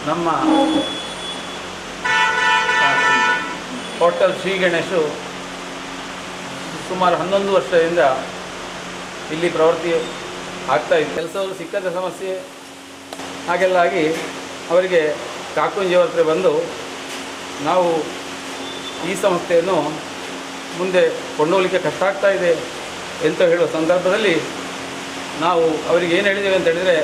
ನಮ್ಮ ಹೋಟೆಲ್ ಶ್ರೀ ಗಣೇಶು ಸುಮಾರು 11 ವರ್ಷದಿಂದ ಇಲ್ಲಿ ಪ್ರವೃತ್ತಿ ಆಗ್ತಾಯಿದೆ. ಕೆಲಸವರು ಸಿಕ್ಕದ ಸಮಸ್ಯೆ ಹಾಗೆಲ್ಲ ಆಗಿ ಅವರಿಗೆ ಕಾಕುಂಜಿಯವರ ಹತ್ರ ಬಂದು ನಾವು ಈ ಸಂಸ್ಥೆಯನ್ನು ಮುಂದೆ ಕೊಂಡೋಗಲಿಕ್ಕೆ ಕಷ್ಟ ಆಗ್ತಾ ಇದೆ ಅಂತ ಹೇಳುವ ಸಂದರ್ಭದಲ್ಲಿ ನಾವು ಅವರಿಗೆ ಏನು ಹೇಳಿದ್ದೇವೆ ಅಂತ ಹೇಳಿದರೆ,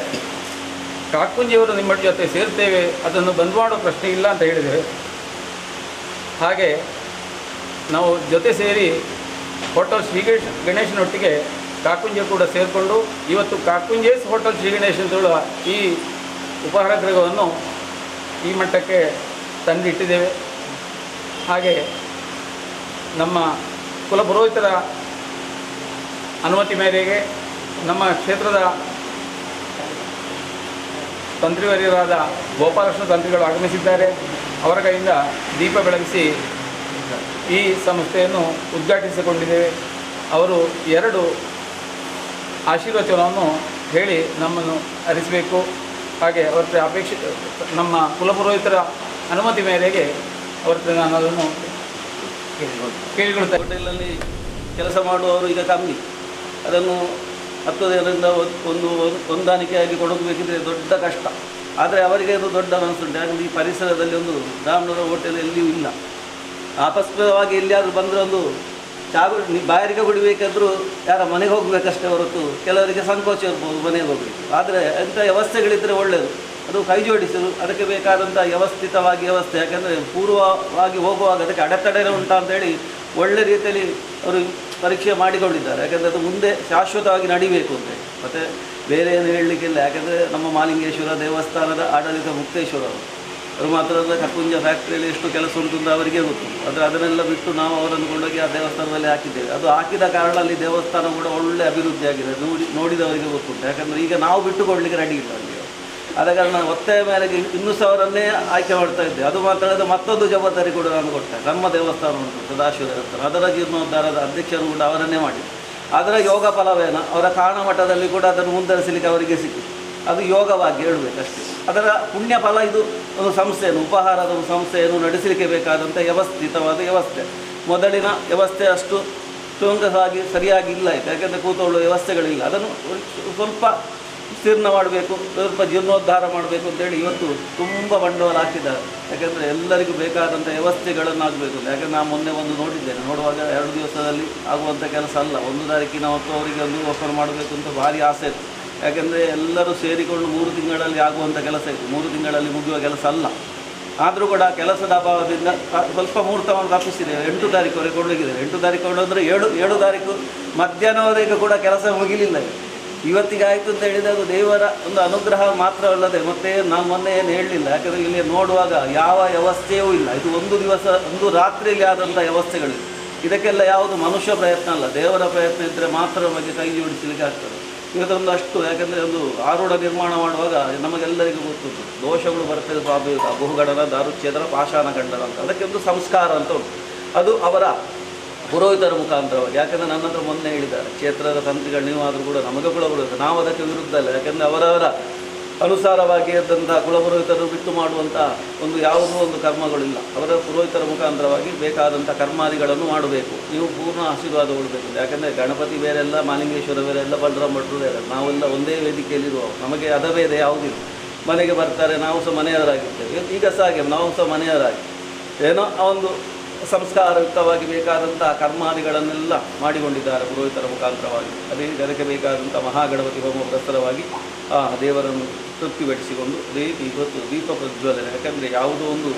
ಕಾಕುಂಜಿಯವರು ನಿಮ್ಮ ಜೊತೆ ಸೇರ್ತೇವೆ, ಅದನ್ನು ಬಂದ್ ಮಾಡೋ ಪ್ರಶ್ನೆ ಇಲ್ಲ ಅಂತ ಹೇಳಿದ್ದೇವೆ. ಹಾಗೆ ನಾವು ಜೊತೆ ಸೇರಿ ಹೋಟೆಲ್ ಶ್ರೀ ಗಣೇಶನೊಟ್ಟಿಗೆ ಕಾಕುಂಜೆ ಕೂಡ ಸೇರಿಕೊಂಡು ಇವತ್ತು ಕಾಕುಂಜೇಸ್ ಹೋಟೆಲ್ ಶ್ರೀ ಗಣೇಶ್ ಅಂತ ಹೇಳುವ ಈ ಉಪಹಾರ ಗೃಹವನ್ನು ಈ ಮಟ್ಟಕ್ಕೆ ತಂದಿಟ್ಟಿದ್ದೇವೆ. ಹಾಗೆ ನಮ್ಮ ಕುಲಪುರೋಹಿತರ ಅನುಮತಿ ಮೇರೆಗೆ ನಮ್ಮ ಕ್ಷೇತ್ರದ ತಂತ್ರಿವರ್ಯರಾದ ಗೋಪಾಲಕೃಷ್ಣ ತಂತ್ರಿಗಳು ಆಗಮಿಸಿದ್ದಾರೆ. ಅವರ ಕೈಯಿಂದ ದೀಪ ಬೆಳಗಿಸಿ ಈ ಸಂಸ್ಥೆಯನ್ನು ಉದ್ಘಾಟಿಸಿಕೊಂಡಿದ್ದೇವೆ. ಅವರು 2 ಆಶೀರ್ವಚನವನ್ನು ಹೇಳಿ ನಮ್ಮನ್ನು ಹರಿಸಬೇಕು. ಹಾಗೆ ಅವರ ನಮ್ಮ ಕುಲಪುರೋಹಿತರ ಅನುಮತಿ ಮೇರೆಗೆ ಅವರ ನಾನು ಅದನ್ನು ಕೇಳಿಕೊಳ್ತೇನೆ. ಹೋಟೆಲಲ್ಲಿ ಕೆಲಸ ಮಾಡುವವರು ಈಗ ಕಮ್ಮಿ, ಅದನ್ನು 10 ಜನರಿಂದ ಹೊಂದಾಣಿಕೆಯಾಗಿ ಕೊಡಬೇಕಿದ್ರೆ ದೊಡ್ಡ ಕಷ್ಟ. ಆದರೆ ಅವರಿಗೆ ಅದು ದೊಡ್ಡ ಮನಸ್ಸುಂಟು. ಯಾಕಂದರೆ ಈ ಪರಿಸರದಲ್ಲಿ ಒಂದು ರಾಮನವರ ಹೋಟೆಲ್ ಎಲ್ಲಿಯೂ ಇಲ್ಲ. ಆಕಸ್ಮಿಕವಾಗಿ ಎಲ್ಲಿಯಾದರೂ ಬಂದರೆ ಒಂದು ಬಾಯಾರಿಕೆ ಕುಡಿಬೇಕಾದ್ರೂ ಯಾರ ಮನೆಗೆ ಹೋಗಬೇಕಷ್ಟೇ ಹೊರತು ಕೆಲವರಿಗೆ ಸಂಕೋಚ ಇರ್ಬೋದು ಮನೆಗೆ ಹೋಗಬೇಕು. ಆದರೆ ಎಂಥ ವ್ಯವಸ್ಥೆಗಳಿದ್ದರೆ ಒಳ್ಳೆಯದು. ಅದು ಕೈ ಜೋಡಿಸಲು ಅದಕ್ಕೆ ಬೇಕಾದಂಥ ವ್ಯವಸ್ಥೆ, ಯಾಕೆಂದರೆ ಪೂರ್ವವಾಗಿ ಹೋಗುವಾಗ ಅದಕ್ಕೆ ಅಡೆತಡೆ ಉಂಟಾ ಅಂತೇಳಿ ಒಳ್ಳೆ ರೀತಿಯಲ್ಲಿ ಅವರು ಪರೀಕ್ಷೆ ಮಾಡಿಕೊಂಡಿದ್ದಾರೆ. ಯಾಕೆಂದರೆ ಅದು ಮುಂದೆ ಶಾಶ್ವತವಾಗಿ ನಡಿಬೇಕು ಅಂತೇಳಿ. ಮತ್ತು ಬೇರೆ ಏನು ಹೇಳಲಿಕ್ಕಿಲ್ಲ, ಯಾಕೆಂದರೆ ನಮ್ಮ ಮಹಾಲಿಂಗೇಶ್ವರ ದೇವಸ್ಥಾನದ ಆಡಳಿತ ಮುಕ್ತೇಶ್ವರ ಅವರು ಮಾತ್ರ ಅಂದರೆ ಕಕ್ಕುಂಜ ಫ್ಯಾಕ್ಟ್ರಿಯಲ್ಲಿ ಎಷ್ಟು ಕೆಲಸ ಉಂಟು ಅಂತ ಅವರಿಗೆ ಗೊತ್ತು. ಆದರೆ ಅದನ್ನೆಲ್ಲ ಬಿಟ್ಟು ನಾವು ಅವರನ್ನು ಕೊಂಡೋಗಿ ಆ ದೇವಸ್ಥಾನದಲ್ಲಿ ಹಾಕಿದ್ದೇವೆ. ಅದು ಹಾಕಿದ ಕಾರಣ ಅಲ್ಲಿ ದೇವಸ್ಥಾನ ಕೂಡ ಒಳ್ಳೆ ಅಭಿವೃದ್ಧಿ ಆಗಿದೆ, ನೋಡಿದವರಿಗೆ ಗೊತ್ತುಂಟು. ಯಾಕಂದರೆ ಈಗ ನಾವು ಬಿಟ್ಟುಕೊಡ್ಲಿಕ್ಕೆ ರೆಡಿ ಇಲ್ಲ ಅಲ್ಲಿ. ಆದ ಕಾರಣ ಒತ್ತಾಯ ಮೇರೆಗೆ ಇನ್ನೂ ಅವರನ್ನೇ ಆಯ್ಕೆ ಮಾಡ್ತಾ ಇದ್ದೆ. ಅದು ಮಾತ್ರ ಅಲ್ಲದೆ ಮತ್ತೊಂದು ಜವಾಬ್ದಾರಿ ಕೂಡ ನಾನು ಕೊಟ್ಟೆ. ನಮ್ಮ ದೇವಸ್ಥಾನ ಉಂಟು ಸದಾಶಿವ ದೇವಸ್ಥಾನ, ಅದರ ಜೀರ್ಣೋದ್ಧಾರದ ಅಧ್ಯಕ್ಷರು ಕೂಡ ಅವರನ್ನೇ ಮಾಡಿ. ಅದರ ಯೋಗ ಫಲವೇನ ಅವರ ಕಾರಣ ಮಠದಲ್ಲಿ ಕೂಡ ಅದನ್ನು ಮುಂದುವರಿಸಲಿಕ್ಕೆ ಅವರಿಗೆ ಸಿಕ್ಕಿತು. ಅದು ಯೋಗವಾಗಿ ಹೇಳಬೇಕಷ್ಟೇ. ಅದರ ಪುಣ್ಯ ಫಲ ಇದು ಒಂದು ಸಂಸ್ಥೆಯನ್ನು, ಉಪಹಾರದ ಒಂದು ಸಂಸ್ಥೆಯನ್ನು ನಡೆಸಲಿಕ್ಕೆ ಬೇಕಾದಂಥ ವ್ಯವಸ್ಥಿತವಾದ ವ್ಯವಸ್ಥೆ. ಮೊದಲಿನ ವ್ಯವಸ್ಥೆ ಅಷ್ಟು ಸುಂಕವಾಗಿ ಸರಿಯಾಗಿ ಇಲ್ಲ ಆಯಿತು, ಯಾಕೆಂದರೆ ಕೂತುಕೊಳ್ಳುವ ವ್ಯವಸ್ಥೆಗಳಿಲ್ಲ. ಅದನ್ನು ಸ್ವಲ್ಪ ವಿಸ್ತೀರ್ಣ ಮಾಡಬೇಕು, ಸ್ವಲ್ಪ ಜೀರ್ಣೋದ್ಧಾರ ಮಾಡಬೇಕು ಅಂತೇಳಿ ಇವತ್ತು ತುಂಬ ಬಂಡವಾಳ ಹಾಕಿದ್ದಾರೆ. ಯಾಕೆಂದರೆ ಎಲ್ಲರಿಗೂ ಬೇಕಾದಂಥ ವ್ಯವಸ್ಥೆಗಳನ್ನು ಆಗಬೇಕು. ಯಾಕೆಂದರೆ ನಾನು ಮೊನ್ನೆ ಒಂದು ನೋಡಿದ್ದೇನೆ, ನೋಡುವಾಗ 2 ದಿವಸದಲ್ಲಿ ಆಗುವಂಥ ಕೆಲಸ ಅಲ್ಲ. 1 ತಾರೀಕಿನ ಹೊತ್ತು ಅವರಿಗೆ ಒಂದು ಓಪನ್ ಮಾಡಬೇಕು ಅಂತ ಭಾರಿ ಆಸೆ ಇತ್ತು. ಯಾಕೆಂದರೆ ಎಲ್ಲರೂ ಸೇರಿಕೊಂಡು 3 ತಿಂಗಳಲ್ಲಿ ಆಗುವಂಥ ಕೆಲಸ ಇತ್ತು, 3 ತಿಂಗಳಲ್ಲಿ ಮುಗಿಯುವ ಕೆಲಸ ಅಲ್ಲ. ಆದರೂ ಕೂಡ ಕೆಲಸದ ಅಭಾವದಿಂದ ಸ್ವಲ್ಪ ಮುಹೂರ್ತವನ್ನು ತಪ್ಪಿಸಿದೆ. 8 ತಾರೀಕುವರೆಗೆ ಕೊಂಡೋಗಿದ್ದಾರೆ. 8 ತಾರೀಕು ಕೊಂಡೋದ್ರೆ 7 ತಾರೀಕು ಮಧ್ಯಾಹ್ನವರೆಗೆ ಕೂಡ ಕೆಲಸ ಮುಗಿಲಿಲ್ಲ. ಇವತ್ತಿಗೆ ಆಯಿತು ಅಂತ ಹೇಳಿದರೆ ಅದು ದೇವರ ಒಂದು ಅನುಗ್ರಹ ಮಾತ್ರವಲ್ಲದೆ ಮತ್ತೆ ನಾನು ಮೊನ್ನೆ ಏನು ಹೇಳಲಿಲ್ಲ. ಯಾಕಂದರೆ ಇಲ್ಲಿ ನೋಡುವಾಗ ಯಾವ ವ್ಯವಸ್ಥೆಯೂ ಇಲ್ಲ. ಇದು ಒಂದು ದಿವಸ ಒಂದು ರಾತ್ರಿಯಲ್ಲಿ ಆದಂಥ ವ್ಯವಸ್ಥೆಗಳಿವೆ. ಇದಕ್ಕೆಲ್ಲ ಯಾವುದು ಮನುಷ್ಯ ಪ್ರಯತ್ನ ಅಲ್ಲ, ದೇವರ ಪ್ರಯತ್ನ ಇದ್ದರೆ ಮಾತ್ರ ನಮಗೆ ಕೈ ಜೋಡಿಸಲಿಕ್ಕೆ ಆಗ್ತದೆ. ಇವತ್ತೊಂದು ಅಷ್ಟು, ಯಾಕೆಂದರೆ ಒಂದು ಆರೂಢ ನಿರ್ಮಾಣ ಮಾಡುವಾಗ ನಮಗೆಲ್ಲರಿಗೂ ಗೊತ್ತುಂಟು, ದೋಷಗಳು ಬರ್ತದೆ ಸ್ವಾಭಾವಿಕ. ಬಹುಗಣನ ದಾರುಚ್ಛೇದನ ಪಾಷಾಣ ಖಂಡನ ಅಂತ ಅದಕ್ಕೆ ಒಂದು ಸಂಸ್ಕಾರ ಅಂತ ಉಂಟು. ಅದು ಅವರ ಪುರೋಹಿತರ ಮುಖಾಂತರವಾಗಿ. ಯಾಕೆಂದರೆ ನನ್ನ ಹತ್ರ ಮೊನ್ನೆ ಹೇಳಿದ್ದಾರೆ, ಕ್ಷೇತ್ರದ ತಂತ್ರಿಗಳು ನೀವು ಆದರೂ ಕೂಡ ನಮಗೆ ಕುಲಪುರೋಹಿತ, ನಾವು ಅದಕ್ಕೆ ವಿರುದ್ಧ ಅಲ್ಲ. ಯಾಕೆಂದರೆ ಅವರವರ ಅನುಸಾರವಾಗಿ ಇದ್ದಂಥ ಕುಲಪುರೋಹಿತರು ಬಿಟ್ಟು ಮಾಡುವಂಥ ಒಂದು ಯಾವುದೂ ಒಂದು ಕರ್ಮಗಳಿಲ್ಲ. ಅವರ ಪುರೋಹಿತರ ಮುಖಾಂತರವಾಗಿ ಬೇಕಾದಂಥ ಕರ್ಮಾದಿಗಳನ್ನು ಮಾಡಬೇಕು. ನೀವು ಪೂರ್ಣ ಆಶೀರ್ವಾದಗೊಳ್ಬೇಕು. ಯಾಕೆಂದರೆ ಗಣಪತಿ ಬೇರೆಲ್ಲ, ಮಹಾಲಿಂಗೇಶ್ವರ ಬೇರೆಲ್ಲ, ಬಲರಾಮ ಭಟ್ರು ಬೇರೆ, ನಾವೆಲ್ಲ ಒಂದೇ ವೇದಿಕೆಯಲ್ಲಿರುವ, ನಮಗೆ ಅದಭೇದ ಯಾವುದಿಲ್ಲ. ಮನೆಗೆ ಬರ್ತಾರೆ, ನಾವು ಸಹ ಮನೆಯವರಾಗಿರ್ತೇವೆ. ಈಗ ಸಹ ಹಾಗೆ ನಾವು ಸಹ ಮನೆಯವರಾಗಿ ಏನೋ ಆ ಒಂದು ಸಂಸ್ಕಾರಯುಕ್ತವಾಗಿ ಬೇಕಾದಂಥ ಕರ್ಮಾದಿಗಳನ್ನೆಲ್ಲ ಮಾಡಿಕೊಂಡಿದ್ದಾರೆ ಪುರೋಹಿತರ ಮುಖಾಂತರವಾಗಿ. ಅದಕ್ಕೆ ಬೇಕಾದಂಥ ಮಹಾಗಣಪತಿ ಹೋಮ ಪ್ರಸ್ತರವಾಗಿ ಆ ದೇವರನ್ನು ತೃಪ್ತಿಪಡಿಸಿಕೊಂಡು ರೀತಿ ಇವತ್ತು ದೀಪ ಪ್ರಜ್ವಲನೆ. ಯಾಕಂದರೆ ಯಾವುದೋ ಒಂದು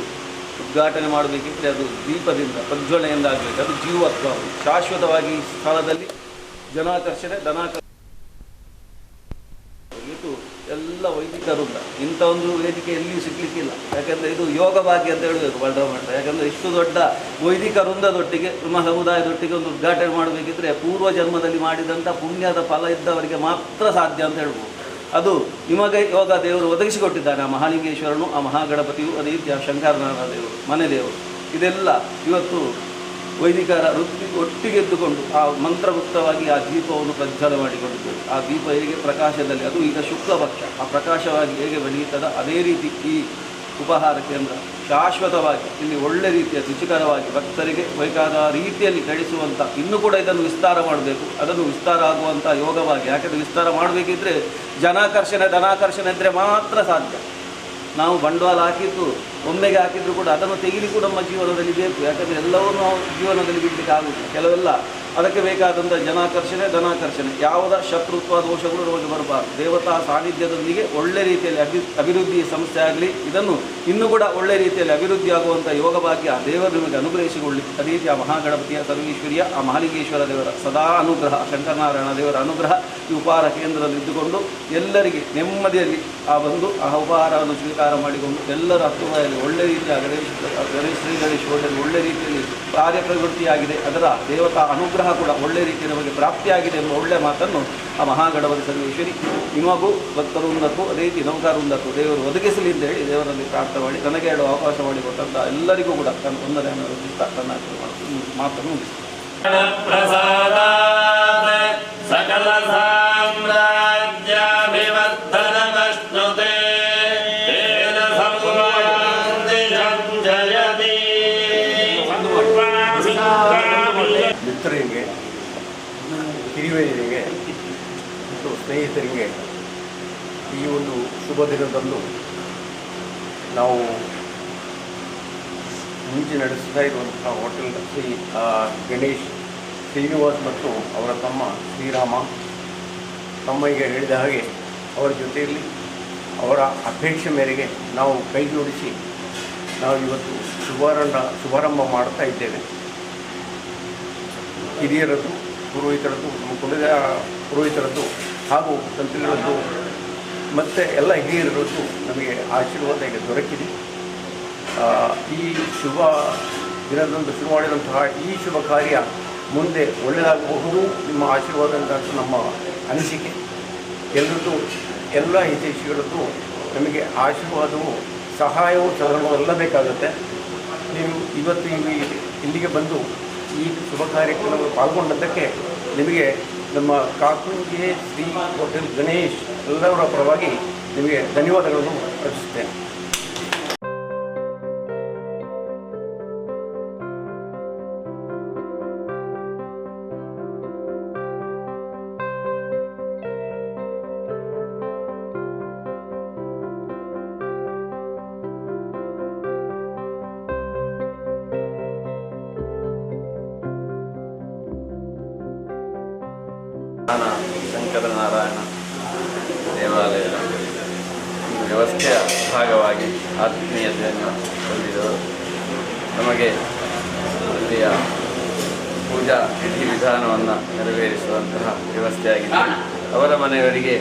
ಉದ್ಘಾಟನೆ ಮಾಡಬೇಕಿದ್ರೆ ಅದು ದೀಪದಿಂದ ಪ್ರಜ್ವಲನೆಯಿಂದ ಆಗಬೇಕು. ಅದು ಜೀವತ್ವ, ಶಾಶ್ವತವಾಗಿ ಸ್ಥಳದಲ್ಲಿ ಜನಾಕರ್ಷಣೆ ಇದು ಎಲ್ಲ ವೈದಿಕರಿಂದ ಇಂಥ ಒಂದು ವೇದಿಕೆ ಎಲ್ಲಿಯೂ ಸಿಗಲಿಕ್ಕಿಲ್ಲ. ಯಾಕೆಂದರೆ ಇದು ಯೋಗ ಭಾಗ್ಯ ಅಂತ ಹೇಳಬೇಕು ಬಲರಾಮ ಮಠ. ಯಾಕಂದರೆ ಇಷ್ಟು ದೊಡ್ಡ ವೈದಿಕ ವೃಂದದೊಟ್ಟಿಗೆ, ಬ್ರಹ್ಮ ಸಮುದಾಯದೊಟ್ಟಿಗೆ ಒಂದು ಉದ್ಘಾಟನೆ ಮಾಡಬೇಕಿದ್ರೆ ಪೂರ್ವ ಜನ್ಮದಲ್ಲಿ ಮಾಡಿದಂಥ ಪುಣ್ಯದ ಫಲ ಇದ್ದವರಿಗೆ ಮಾತ್ರ ಸಾಧ್ಯ ಅಂತ ಹೇಳ್ಬೋದು. ಅದು ನಿಮಗೆ ಯೋಗ ದೇವರು ಒದಗಿಸಿಕೊಟ್ಟಿದ್ದಾನೆ. ಆ ಮಹಾಲಿಂಗೇಶ್ವರನು, ಆ ಮಹಾಗಣಪತಿಯು, ಅದೇ ರೀತಿ ಆ ಶಂಕರನಾರಾಯಣ ದೇವರು, ಮನೆ ದೇವರು, ಇದೆಲ್ಲ ಇವತ್ತು ವೈದಿಕರ ವೃತ್ತಿ ಒಟ್ಟಿಗೆ ಎದ್ದುಕೊಂಡು ಆ ಮಂತ್ರಮುಕ್ತವಾಗಿ ಆ ದೀಪವನ್ನು ಪ್ರಜ್ವಲ ಮಾಡಿಕೊಂಡಿದ್ದೇವೆ. ಆ ದೀಪ ಹೇಗೆ ಪ್ರಕಾಶದಲ್ಲಿ, ಅದು ಈಗ ಶುಕ್ಲ ಪಕ್ಷ, ಆ ಪ್ರಕಾಶವಾಗಿ ಹೇಗೆ ಬೆಳೆಯುತ್ತದೆ ಅದೇ ರೀತಿ ಈ ಉಪಹಾರ ಕೇಂದ್ರ ಶಾಶ್ವತವಾಗಿ ಇಲ್ಲಿ ಒಳ್ಳೆ ರೀತಿಯ ರುಚಿಕರವಾಗಿ ಭಕ್ತರಿಗೆ ಬೇಕಾದ ರೀತಿಯಲ್ಲಿ ನಡೆಸುವಂಥ, ಇನ್ನೂ ಕೂಡ ಇದನ್ನು ವಿಸ್ತಾರ ಮಾಡಬೇಕು. ಅದನ್ನು ವಿಸ್ತಾರ ಆಗುವಂಥ ಯೋಗವಾಗಿ. ಯಾಕೆಂದರೆ ವಿಸ್ತಾರ ಮಾಡಬೇಕಿದ್ರೆ ಧನಾಕರ್ಷಣೆ ಇದ್ದರೆ ಮಾತ್ರ ಸಾಧ್ಯ. ನಾವು ಬಂಡವಾಳ ಹಾಕಿದ್ದು ಒಮ್ಮೆಗೆ ಹಾಕಿದರೂ ಕೂಡ ಅದನ್ನು ತೆಗಿಲಿಕ್ಕೂ ನಮ್ಮ ಜೀವನದಲ್ಲಿ ಬೇಕು. ಯಾಕಂದರೆ ಎಲ್ಲವೂ ನಾವು ಜೀವನದಲ್ಲಿ ಬಿಡಲಿಕ್ಕೆ ಆಗುತ್ತೆ. ಕೆಲವೆಲ್ಲ ಅದಕ್ಕೆ ಬೇಕಾದಂಥ ಧನಾಕರ್ಷಣೆ, ಯಾವುದ ಶತ್ರುತ್ವ ದೋಷಗಳು ನಮಗೆ ಬರಬಾರ್ದು. ದೇವತಾ ಸಾನ್ನಿಧ್ಯದೊಂದಿಗೆ ಒಳ್ಳೆ ರೀತಿಯಲ್ಲಿ ಅಭಿವೃದ್ಧಿ ಸಂಸ್ಥೆ ಆಗಲಿ, ಇದನ್ನು ಇನ್ನೂ ಕೂಡ ಒಳ್ಳೆ ರೀತಿಯಲ್ಲಿ ಅಭಿವೃದ್ಧಿ ಆಗುವಂಥ ಯೋಗ ಭಾಗ್ಯ ದೇವರು ನಿಮಗೆ ಅನುಗ್ರಹಿಸಿಕೊಳ್ಳಿ. ಅದೇ ರೀತಿ ಆ ಮಹಾಗಣಪತಿಯ, ಸರ್ವೇಶ್ವರಿಯ, ಆ ಮಹಾಲಿಂಗೇಶ್ವರ ದೇವರ ಸದಾ ಅನುಗ್ರಹ, ಶಂಕರನಾರಾಯಣ ದೇವರ ಅನುಗ್ರಹ ಈ ಉಪಹಾರ ಕೇಂದ್ರದಲ್ಲಿ ಇದ್ದುಕೊಂಡು ಎಲ್ಲರಿಗೆ ನೆಮ್ಮದಿಯಲ್ಲಿ ಆ ಬಂದು ಆ ಉಪಹಾರವನ್ನು ಸ್ವೀಕಾರ ಮಾಡಿಕೊಂಡು ಎಲ್ಲರ ಹತ್ತುವಯಲ್ಲಿ ಒಳ್ಳೆ ರೀತಿಯ ಗಣೇಶ ಒಳ್ಳೆ ರೀತಿಯಲ್ಲಿ ಕಾರ್ಯಪ್ರವೃತ್ತಿಯಾಗಿದೆ. ಅದರ ದೇವತಾ ಅನುಗ್ರಹ ಕೂಡ ಒಳ್ಳೆ ರೀತಿ ನಮಗೆ ಪ್ರಾಪ್ತಿಯಾಗಿದೆ ಎಂಬ ಒಳ್ಳೆಯ ಮಾತನ್ನು ಆ ಮಹಾಗಣಪತಿ ಸರ್ವೇಶ್ವರಿ ನಿಮಗೂ ಭಕ್ತವೃಂದಕ್ಕೂ ಅದೇ ರೀತಿ ನೌಕರವೃಂದಕ್ಕೂ ದೇವರು ಒದಗಿಸಲಿ ಅಂತ ಹೇಳಿ ದೇವರಲ್ಲಿ ಪ್ರಾರ್ಥನೆ ಮಾಡಿ, ನನಗೆ ಹೇಳುವ ಅವಕಾಶ ಮಾಡಿಕೊಟ್ಟಂಥ ಎಲ್ಲರಿಗೂ ಕೂಡ ತನ್ನ ವಂದನೆಯನ್ನು ಅರ್ಪಿಸ್ತಾ ತನ್ನ ಮಾತನ್ನು ಮುಗಿಸ್ತಾರೆ. ಸಕಲ ಸಾಮ್ರಾಜ್ಯ ವಿವರ್ಧನಮಶ್ನುತೆ ತೇನ ಸಂಜಯತಿ. ಮಿತ್ರರಿಗೆ, ಹಿರಿಯರಿಗೆ ಮತ್ತು ಸ್ನೇಹಿತರಿಗೆ ಈ ಒಂದು ಶುಭ ದಿನದಂದು ನಾವು ಮುಂಚೆ ನಡೆಸ್ತಾ ಇರುವಂತಹ ಹೋಟೆಲ್ ಶ್ರೀ ಗಣೇಶ್ ಶ್ರೀನಿವಾಸ್ ಮತ್ತು ಅವರ ತಮ್ಮ ಶ್ರೀರಾಮ, ತಮ್ಮ ಈಗ ಹೇಳಿದ ಹಾಗೆ ಅವರ ಜೊತೆಯಲ್ಲಿ ಅವರ ಅಪೇಕ್ಷೆ ಮೇರೆಗೆ ನಾವು ಕೈ ಜೋಡಿಸಿ ನಾವು ಇವತ್ತು ಶುಭಾರಂಭ ಮಾಡ್ತಾ ಇದ್ದೇವೆ. ಹಿರಿಯರದ್ದು, ಪುರೋಹಿತರದ್ದು, ನಮ್ಮ ಕುಲದ ಪುರೋಹಿತರದ್ದು ಹಾಗೂ ತಂತ್ರಿಗಳದ್ದು ಮತ್ತು ಎಲ್ಲ ಹಿರಿಯರದ್ದು ನಮಗೆ ಆಶೀರ್ವಾದ ಈಗ ದೊರಕಿದೆ. ಈ ಶುಭ ದಿನದಂದು ಶುರು ಮಾಡಿದಂತಹ ಈ ಶುಭ ಕಾರ್ಯ ಮುಂದೆ ಒಳ್ಳೆಯದಾಗಬಹುದು ನಿಮ್ಮ ಆಶೀರ್ವಾದ ಅಂತ ನಮ್ಮ ಅನಿಸಿಕೆ. ಎಲ್ಲರದ್ದು ಎಲ್ಲ ಹಿತೈಷಿಗಳದ್ದು ನಮಗೆ ಆಶೀರ್ವಾದವು ಸಹಾಯವು ಎಲ್ಲ ಬೇಕಾಗುತ್ತೆ. ನೀವು ಇವತ್ತು ಇಲ್ಲಿಗೆ ಬಂದು ಈ ಶುಭ ಕಾರ್ಯಕ್ರಮದಲ್ಲಿ ಪಾಲ್ಗೊಂಡದ್ದಕ್ಕೆ ನಿಮಗೆ ನಮ್ಮ ಕಾಕುಂಜೆ ಶ್ರೀ ಹೋಟೆಲ್ ಗಣೇಶ್ ಎಲ್ಲರ ಪರವಾಗಿ ನಿಮಗೆ ಧನ್ಯವಾದಗಳನ್ನು ಅರ್ಪಿಸುತ್ತೇನೆ. ಶಂಕರನಾರಾಯಣ ದೇವಾಲಯದ ವ್ಯವಸ್ಥೆಯ ಭಾಗವಾಗಿ ಆತ್ಮೀಯತೆಯನ್ನು ಹೊಂದಿದವರು. ನಮಗೆ ಇಲ್ಲಿಯ ಪೂಜಾ ವಿಧಿವಿಧಾನವನ್ನು ನೆರವೇರಿಸುವಂತಹ ವ್ಯವಸ್ಥೆಯಾಗಿದೆ. ಅವರ ಮನೆಯವರಿಗೆ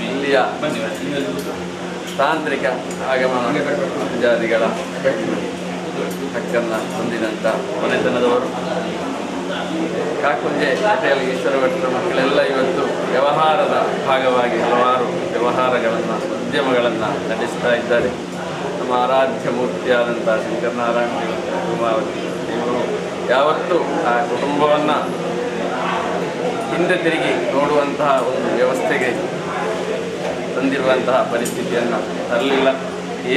ಇಲ್ಲಿಯ ತಾಂತ್ರಿಕ ಆಗಮನ ಪೂಜಾದಿಗಳ ಹಕ್ಕನ್ನು ಹೊಂದಿದಂಥ ಮನೆತನದವರು. ಕಾಕುಂಜೆ ಹೋಟೆಲ್ ಈಶ್ವರ ಭಟ್ರ ಮಕ್ಕಳೆಲ್ಲ ಇವತ್ತು ವ್ಯವಹಾರದ ಭಾಗವಾಗಿ ಹಲವಾರು ವ್ಯವಹಾರಗಳನ್ನು, ಉದ್ಯಮಗಳನ್ನು ನಡೆಸ್ತಾ ಇದ್ದಾರೆ. ನಮ್ಮ ಆರಾಧ್ಯ ಮೂರ್ತಿಯಾದಂಥ ಶಂಕರನಾರಾಯಣ ಉಮಾವತಿ ಇವರು ಯಾವತ್ತೂ ಆ ಕುಟುಂಬವನ್ನು ಹಿಂದೆ ತಿರುಗಿ ನೋಡುವಂತಹ ಒಂದು ವ್ಯವಸ್ಥೆಗೆ ತಂದಿರುವಂತಹ ಪರಿಸ್ಥಿತಿಯನ್ನು ತರಲಿಲ್ಲ.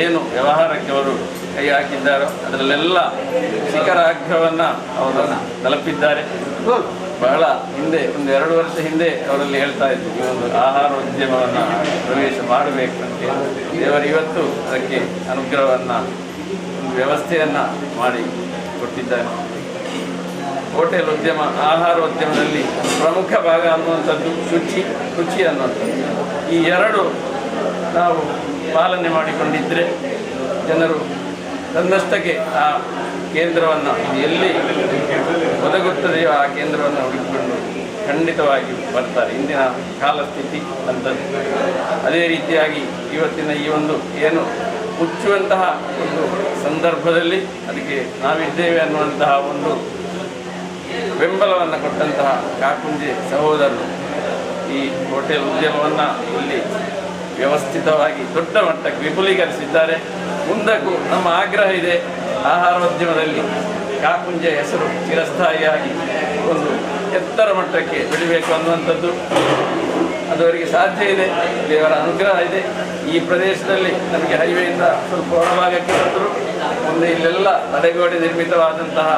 ಏನು ವ್ಯವಹಾರಕ್ಕೆ ಅವರು ಕೈ ಹಾಕಿದ್ದಾರೋ ಅದರಲ್ಲೆಲ್ಲ ಶಿಖರಾಗ್ರವನ್ನು ಅವರು ತಲುಪಿದ್ದಾರೆ. ಬಹಳ ಹಿಂದೆ, ಒಂದು 2 ವರ್ಷ ಹಿಂದೆ ಅವರಲ್ಲಿ ಹೇಳ್ತಾ ಇದ್ರು, ಈ ಒಂದು ಆಹಾರ ಉದ್ಯಮವನ್ನು ಪ್ರವೇಶ ಮಾಡಬೇಕು ಅಂತ. ದೇವರು ಇವತ್ತು ಅದಕ್ಕೆ ಅನುಗ್ರಹವನ್ನು, ವ್ಯವಸ್ಥೆಯನ್ನು ಮಾಡಿ ಕೊಟ್ಟಿದ್ದಾರೆ. ಹೋಟೆಲ್ ಉದ್ಯಮ, ಆಹಾರ ಉದ್ಯಮದಲ್ಲಿ ಪ್ರಮುಖ ಭಾಗ ಅನ್ನುವಂಥದ್ದು ರುಚಿ ಅನ್ನುವಂಥದ್ದು. ಈ 2 ನಾವು ಪಾಲನೆ ಮಾಡಿಕೊಂಡಿದ್ದರೆ ಜನರು ತನ್ನಷ್ಟಕ್ಕೆ ಆ ಕೇಂದ್ರವನ್ನು ಎಲ್ಲಿ ಒದಗುತ್ತದೆಯೋ ಆ ಕೇಂದ್ರವನ್ನು ಹುಡುಕಿಕೊಂಡು ಖಂಡಿತವಾಗಿ ಬರ್ತಾರೆ. ಇಂದಿನ ಕಾಲಸ್ಥಿತಿ ಅಂಥದ್ದು. ಅದೇ ರೀತಿಯಾಗಿ ಇವತ್ತಿನ ಈ ಒಂದು ಏನು ಮುಚ್ಚುವಂತಹ ಒಂದು ಸಂದರ್ಭದಲ್ಲಿ ಅದಕ್ಕೆ ನಾವಿದ್ದೇವೆ ಅನ್ನುವಂತಹ ಒಂದು ಬೆಂಬಲವನ್ನು ಕೊಟ್ಟಂತಹ ಕಾಕುಂಜೆ ಸಹೋದರರು ಈ ಹೋಟೆಲ್ ಉದ್ಯಮವನ್ನು ಇಲ್ಲಿ ವ್ಯವಸ್ಥಿತವಾಗಿ ದೊಡ್ಡ ಮಟ್ಟಕ್ಕೆ ವಿಪುಲೀಕರಿಸಿದ್ದಾರೆ. ಮುಂದಕ್ಕೂ ನಮ್ಮ ಆಗ್ರಹ ಇದೆ, ಆಹಾರೋದ್ಯಮದಲ್ಲಿ ಕಾಕುಂಜೆ ಹೆಸರು ಚಿರಸ್ಥಾಯಿಯಾಗಿ ಒಂದು ಎತ್ತರ ಮಟ್ಟಕ್ಕೆ ಬೆಳಿಬೇಕು ಅನ್ನುವಂಥದ್ದು. ಅದು ಅವರಿಗೆ ಸಾಧ್ಯ ಇದೆ, ದೇವರ ಅನುಗ್ರಹ ಇದೆ. ಈ ಪ್ರದೇಶದಲ್ಲಿ ನಮಗೆ ಹೈವೇಯಿಂದ ಸ್ವಲ್ಪ ಹೊರಭಾಗಕ್ಕೆ ಬಂದರು, ಮುಂದೆ ಇಲ್ಲೆಲ್ಲ ತಡೆಗೋಡೆ ನಿರ್ಮಿತವಾದಂತಹ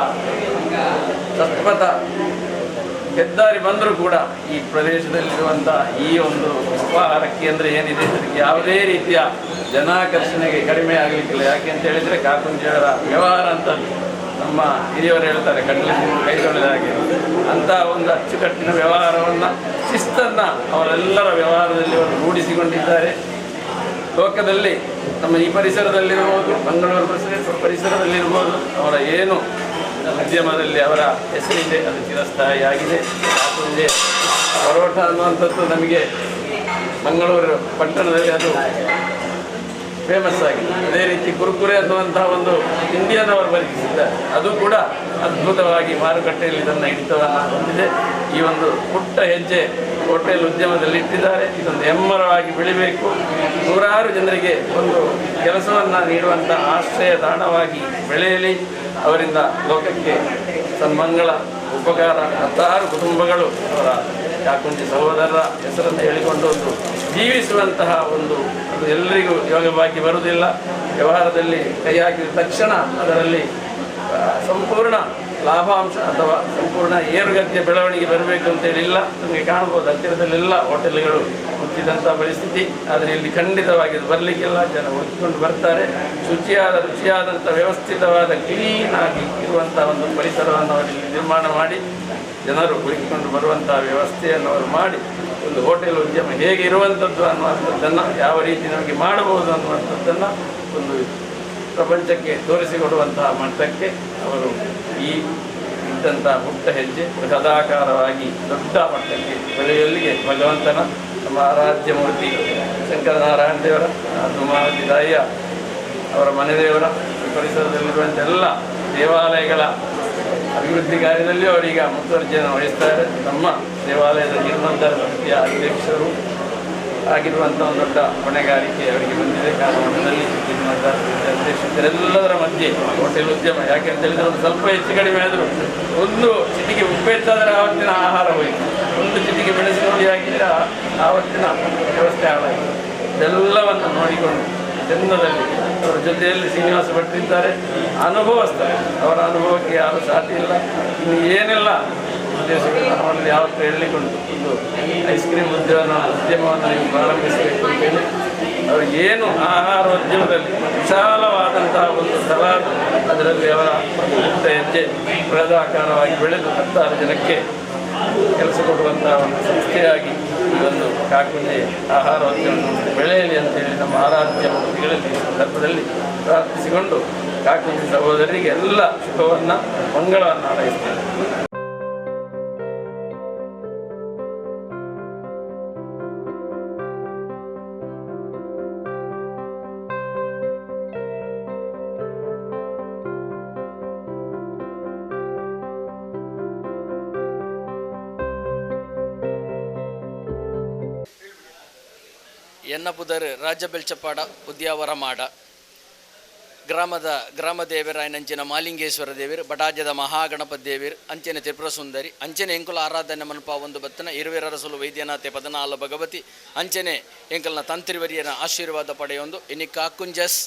ಸತ್ಪಥ ಹೆದ್ದಾರಿ ಬಂದರೂ ಕೂಡ ಈ ಪ್ರದೇಶದಲ್ಲಿರುವಂಥ ಈ ಒಂದು ಉಪಹಾರ ಕೇಂದ್ರ ಏನಿದೆ ಅದಕ್ಕೆ ಯಾವುದೇ ರೀತಿಯ ಜನಾಕರ್ಷಣೆಗೆ ಕಡಿಮೆ ಆಗಲಿಕ್ಕಿಲ್ಲ. ಯಾಕೆ ಅಂತ ಹೇಳಿದರೆ ಕಾಕುಂಜೆಯವರ ವ್ಯವಹಾರ ಅಂತದ್ದು ನಮ್ಮ ಹಿರಿಯವರು ಹೇಳ್ತಾರೆ, ಕಡಲೆ ಕೈ ತೊಳೆದ ಹಾಗೆ. ಅಂಥ ಒಂದು ಅಚ್ಚುಕಟ್ಟಿನ ವ್ಯವಹಾರವನ್ನು, ಶಿಸ್ತನ್ನು ಅವರೆಲ್ಲರ ವ್ಯವಹಾರದಲ್ಲಿ ಅವರು ರೂಢಿಸಿಕೊಂಡಿದ್ದಾರೆ. ಲೋಕದಲ್ಲಿ ನಮ್ಮ ಈ ಪರಿಸರದಲ್ಲಿರ್ಬೋದು, ಮಂಗಳೂರು ಪರಿಸರದಲ್ಲಿರ್ಬೋದು, ಅವರ ಏನು ಉದ್ಯಮದಲ್ಲಿ ಅವರ ಹೆಸರಿದೆ ಅದು ಚಿರಸ್ಥಾಯಿಯಾಗಿದೆ. ಕಾಕುಂಜೆ ಪರೋಟ ಅನ್ನುವಂಥದ್ದು ನಮಗೆ ಮಂಗಳೂರು ಪಟ್ಟಣದಲ್ಲಿ ಅದು ಫೇಮಸ್ ಆಗಿದೆ. ಅದೇ ರೀತಿ ಕುರುಕುರೆ ಅನ್ನುವಂತಹ ಒಂದು ಇಂಡಿಯನ್ ಅವರು ಪರಿಚಯಿಸಿದ್ದಾರೆ, ಅದು ಕೂಡ ಅದ್ಭುತವಾಗಿ ಮಾರುಕಟ್ಟೆಯಲ್ಲಿ ತನ್ನ ಹಿಡಿತವನ್ನು ಹೊಂದಿದೆ. ಈ ಒಂದು ಪುಟ್ಟ ಹೆಜ್ಜೆ ಹೋಟೆಲ್ ಉದ್ಯಮದಲ್ಲಿ ಇಟ್ಟಿದ್ದಾರೆ. ಇದೊಂದು ಹೆಮ್ಮರವಾಗಿ ಬೆಳಿಬೇಕು, ನೂರಾರು ಜನರಿಗೆ ಒಂದು ಕೆಲಸವನ್ನು ನೀಡುವಂಥ ಆಶ್ರಯ ತಾಣವಾಗಿ ಬೆಳೆಯಲಿ. ಅವರಿಂದ ಲೋಕಕ್ಕೆ ಸನ್ಮಂಗಳ, ಉಪಕಾರ, ಹತ್ತಾರು ಕುಟುಂಬಗಳು ಅವರ ಕಾಕುಂಜೆ ಸಹೋದರರ ಹೆಸರನ್ನು ಹೇಳಿಕೊಂಡು ಒಂದು ಜೀವಿಸುವಂತಹ ಒಂದು, ಅದು ಎಲ್ಲರಿಗೂ ಯೋಗವಾಗಿ ಬರುವುದಿಲ್ಲ. ವ್ಯವಹಾರದಲ್ಲಿ ಕೈ ಹಾಕಿದ ತಕ್ಷಣ ಅದರಲ್ಲಿ ಸಂಪೂರ್ಣ ಲಾಭಾಂಶ ಅಥವಾ ಸಂಪೂರ್ಣ ಏರುಗತಿಯ ಬೆಳವಣಿಗೆ ಬರಬೇಕು ಅಂತೇಳಿಲ್ಲ. ನಮಗೆ ಕಾಣ್ಬೋದು ಹತ್ತಿರದಲ್ಲೆಲ್ಲ ಹೋಟೆಲ್ಗಳು ಮುಚ್ಚಿದಂಥ ಪರಿಸ್ಥಿತಿ. ಆದರೆ ಇಲ್ಲಿ ಖಂಡಿತವಾಗಿ ಬರಲಿಕ್ಕೆಲ್ಲ ಜನ ಹುಡುಕಿಕೊಂಡು ಬರ್ತಾರೆ. ರುಚಿಯಾದಂಥ ವ್ಯವಸ್ಥಿತವಾದ ಕ್ಲೀನಾಗಿ ಇರುವಂಥ ಒಂದು ಪರಿಸರವನ್ನು ಅವರಲ್ಲಿ ನಿರ್ಮಾಣ ಮಾಡಿ ಜನರು ಹುಡುಕಿಕೊಂಡು ಬರುವಂಥ ವ್ಯವಸ್ಥೆಯನ್ನು ಅವರು ಮಾಡಿ ಒಂದು ಹೋಟೆಲ್ ಉದ್ಯಮ ಹೇಗೆ ಇರುವಂಥದ್ದು ಅನ್ನುವಂಥದ್ದನ್ನು ಯಾವ ರೀತಿ ನಮಗೆ ಮಾಡಬಹುದು ಅನ್ನುವಂಥದ್ದನ್ನು ಒಂದು ಪ್ರಪಂಚಕ್ಕೆ ತೋರಿಸಿಕೊಡುವಂತಹ ಮಟ್ಟಕ್ಕೆ ಅವರು ಈ ಇದ್ದಂಥ ಪುಟ್ಟ ಹೆಜ್ಜೆ ಬೃಹದಾಕಾರವಾಗಿ ದೊಡ್ಡ ಮಟ್ಟಕ್ಕೆ ಬೆಳೆಯಲಿಗೆ ಭಗವಂತನ ನಮ್ಮ ಆರಾಧ್ಯ ಮೂರ್ತಿ ಶಂಕರನಾರಾಯಣ ದೇವರ ಧೂಮಾವತಿ ತಾಯಿಯ ಅವರ ಮನೆ ದೇವರ ಪರಿಸರದಲ್ಲಿರುವಂಥ ಎಲ್ಲ ದೇವಾಲಯಗಳ ಅಭಿವೃದ್ಧಿ ಕಾರ್ಯದಲ್ಲಿಯೂ ಅವರೀಗ ಮುತುವರ್ಜಿಯನ್ನು ವಹಿಸ್ತಾರೆ. ನಮ್ಮ ದೇವಾಲಯದ ಜೀರ್ಣೋದ್ಧಾರ ಸಮಿತಿಯ ಅಧ್ಯಕ್ಷರು ಆಗಿರುವಂಥ ಒಂದು ದೊಡ್ಡ ಹೊಣೆಗಾರಿಕೆ ಅವರಿಗೆ ಬಂದಿದೆ. ಕಾರಣದಲ್ಲಿ ಜೀರ್ಣೋದ್ಧಾರ ಸಮಿತಿಯ ಅಧ್ಯಕ್ಷರೆಲ್ಲದರ ಮಧ್ಯೆ ಹೋಟೆಲ್ ಉದ್ಯಮ ಯಾಕೆಂತ ಹೇಳಿದರೆ ಒಂದು ಸ್ವಲ್ಪ ಹೆಚ್ಚು ಕಡಿಮೆ ಆದರೂ ಒಂದು ಚಿಟಿಕೆ ಉಪ್ಪು ಹೆಚ್ಚಾದರೆ ಆವತ್ತಿನ ಆಹಾರ ಹೋಯಿತು, ಒಂದು ಚಿಟಿಕೆ ಮೆಣಸಿನ ಹುಡಿ ಹಾಕಿದರೆ ಆವತ್ತಿನ ವ್ಯವಸ್ಥೆ ಹಾಳಾಯಿತು. ಇದೆಲ್ಲವನ್ನು ನೋಡಿಕೊಂಡು ಚಂದದಲ್ಲಿ ಅವರ ಜೊತೆಯಲ್ಲಿ ಶ್ರೀನಿವಾಸ ಭಟ್ರಿದ್ದಾರೆ, ಅನುಭವಸ್ಥರು. ಅವರ ಅನುಭವಕ್ಕೆ ಯಾರು ಸಾಟಿ ಇಲ್ಲ. ಇನ್ನು ಏನೆಲ್ಲ ಉದ್ದೇಶಗಳು ನಮ್ಮಲ್ಲಿ ಯಾವತ್ತೂ ಹೇಳಿಕೊಂಡು ಒಂದು ಐಸ್ ಕ್ರೀಮ್ ಉದ್ಯಮವನ್ನು ನೀವು ಪ್ರಾರಂಭಿಸಬೇಕು ಅಂತೇಳಿ ಅವರು ಏನು ಆಹಾರೋದ್ಯಮದಲ್ಲಿ ವಿಶಾಲವಾದಂತಹ ಒಂದು ಸ್ಥಳ, ಅದರಲ್ಲಿ ಅವರ ಮುಕ್ತ ಹೆಜ್ಜೆ ಬೃಹದಾಕಾರವಾಗಿ ಬೆಳೆದು 10 ಜನಕ್ಕೆ ಕೆಲಸ ಕೊಡುವಂತಹ ಒಂದು ಸಂಸ್ಥೆಯಾಗಿ ಈ ಒಂದು ಕಾಕುಂಜೆ ಆಹಾರೋದ್ಯಮ ಸಂಸ್ಥೆ ಬೆಳೆಯಲಿ ಅಂತೇಳಿ ನಮ್ಮ ಆರಾಧ್ಯ ಮೂರ್ತಿಗಳಲ್ಲಿ ಈ ಸಂದರ್ಭದಲ್ಲಿ ಪ್ರಾರ್ಥಿಸಿಕೊಂಡು ಕಾಕುಂಜೆ ಸಹೋದರರಿಗೆ ಎಲ್ಲ ಶುಭವನ್ನು ಮಂಗಳವನ್ನು ಹಾರೈಸ್ತೇನೆ. ಎನ್ನಪುದರ್ ರಾಜ್ಯ ಬೆಳ್ಚಪ್ಪಾಡ ಉದ್ಯಾವರ ಮಾಡ ಗ್ರಾಮ ದೇವರಾಯನಂಚಿನ ಮಾಲಿಂಗೇಶ್ವರ ದೇವಿರು ಬಡಾಜದ ಮಹಾಗಣಪತಿ ದೇವಿರು ಅಂಚನೆ ತ್ರಿಪುರ ಸುಂದರಿ ಅಂಚನೆ ಎಂಕುಲ ಆರಾಧನೆ ಮನಪ ಒಂದು ಬತ್ತನ ಇರುವೆರರಸಲು ವೈದ್ಯನಾಥೆ 14 ಭಗವತಿ ಅಂಚನೆ ಎಂಕಲ್ನ ತಂತ್ರಿವರಿಯನ ಆಶೀರ್ವಾದ ಪಡೆಯೊಂದು ಇನ್ನು ಕಾಕುಂಜಸ್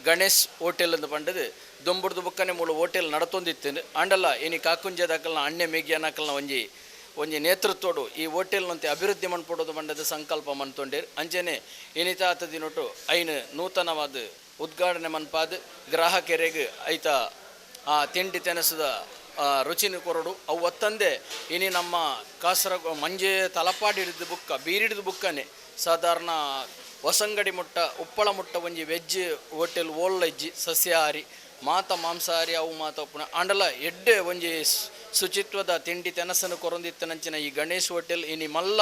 ಗಣೇಶ್ ಹೋಟೆಲ್ ಎಂದು ಪಂಡದು ದೊಂಬುಡ್ದು ಬುಕ್ಕನೆ ಮೂಲ ಹೋಟೆಲ್ ನಡತೊಂದಿತ್ತು ಅಂಡಲ್ಲ ಇನ್ನು ಕಾಕುಂಜದಕಲ್ನ ಅಣ್ಣೆ ಮೇಗಿಯನಕಲ್ನ ಒಂಜಿ ನೇತೃತ್ವಡು ಈ ಹೋಟೆಲ್ನಂತೆ ಅಭಿವೃದ್ಧಿ ಮನ್ಪೊಡೋದು ಬಂಡದ ಸಂಕಲ್ಪ ಮನ್ತೊಂಡೇರು ಅಂಚನೆ ಇನಿತಾತ ದಿನೊಟ್ಟು ಐನು ನೂತನವಾದ ಉದ್ಘಾಟನೆ ಮನ್ಪಾದ ಗ್ರಾಹಕರಿಗೆ ಐತ ಆ ತಿಂಡಿ ತೆನಸದ ರುಚಿನ ಕೊರಡು ಅವು ಒತ್ತಂದೆ ಇನಿ ನಮ್ಮ ಮಂಜೆ ತಲಪಾಡಿ ಹಿಡಿದು ಬುಕ್ಕ ಬೀರಿಡಿದು ಬುಕ್ಕನೆ ಸಾಧಾರಣ ಹೊಸಂಗಡಿ ಮುಟ್ಟ ಉಪ್ಪಳ ಮುಟ್ಟ ಒಂಜಿ ವೆಜ್ ಹೋಟೆಲ್ ಓಳ್ಳೆಜ್ಜಿ ಸಸ್ಯಾಹಾರಿ ಮಾತ ಮಾಂಸಾಹಾರಿ ಅವು ಮಾತ ಪುನಃ ಆಂಡಲ ಎಡ್ಡೆ ಒಂಜಿ ಶುಚಿತ್ವದ ತಿಂಡಿ ತೆನಸನ್ನು ಕೊರೊಂದಿತ್ತನಂಚಿನ ಈ ಗಣೇಶ್ ಹೋಟೆಲ್ ಇನಿ ಮಲ್ಲ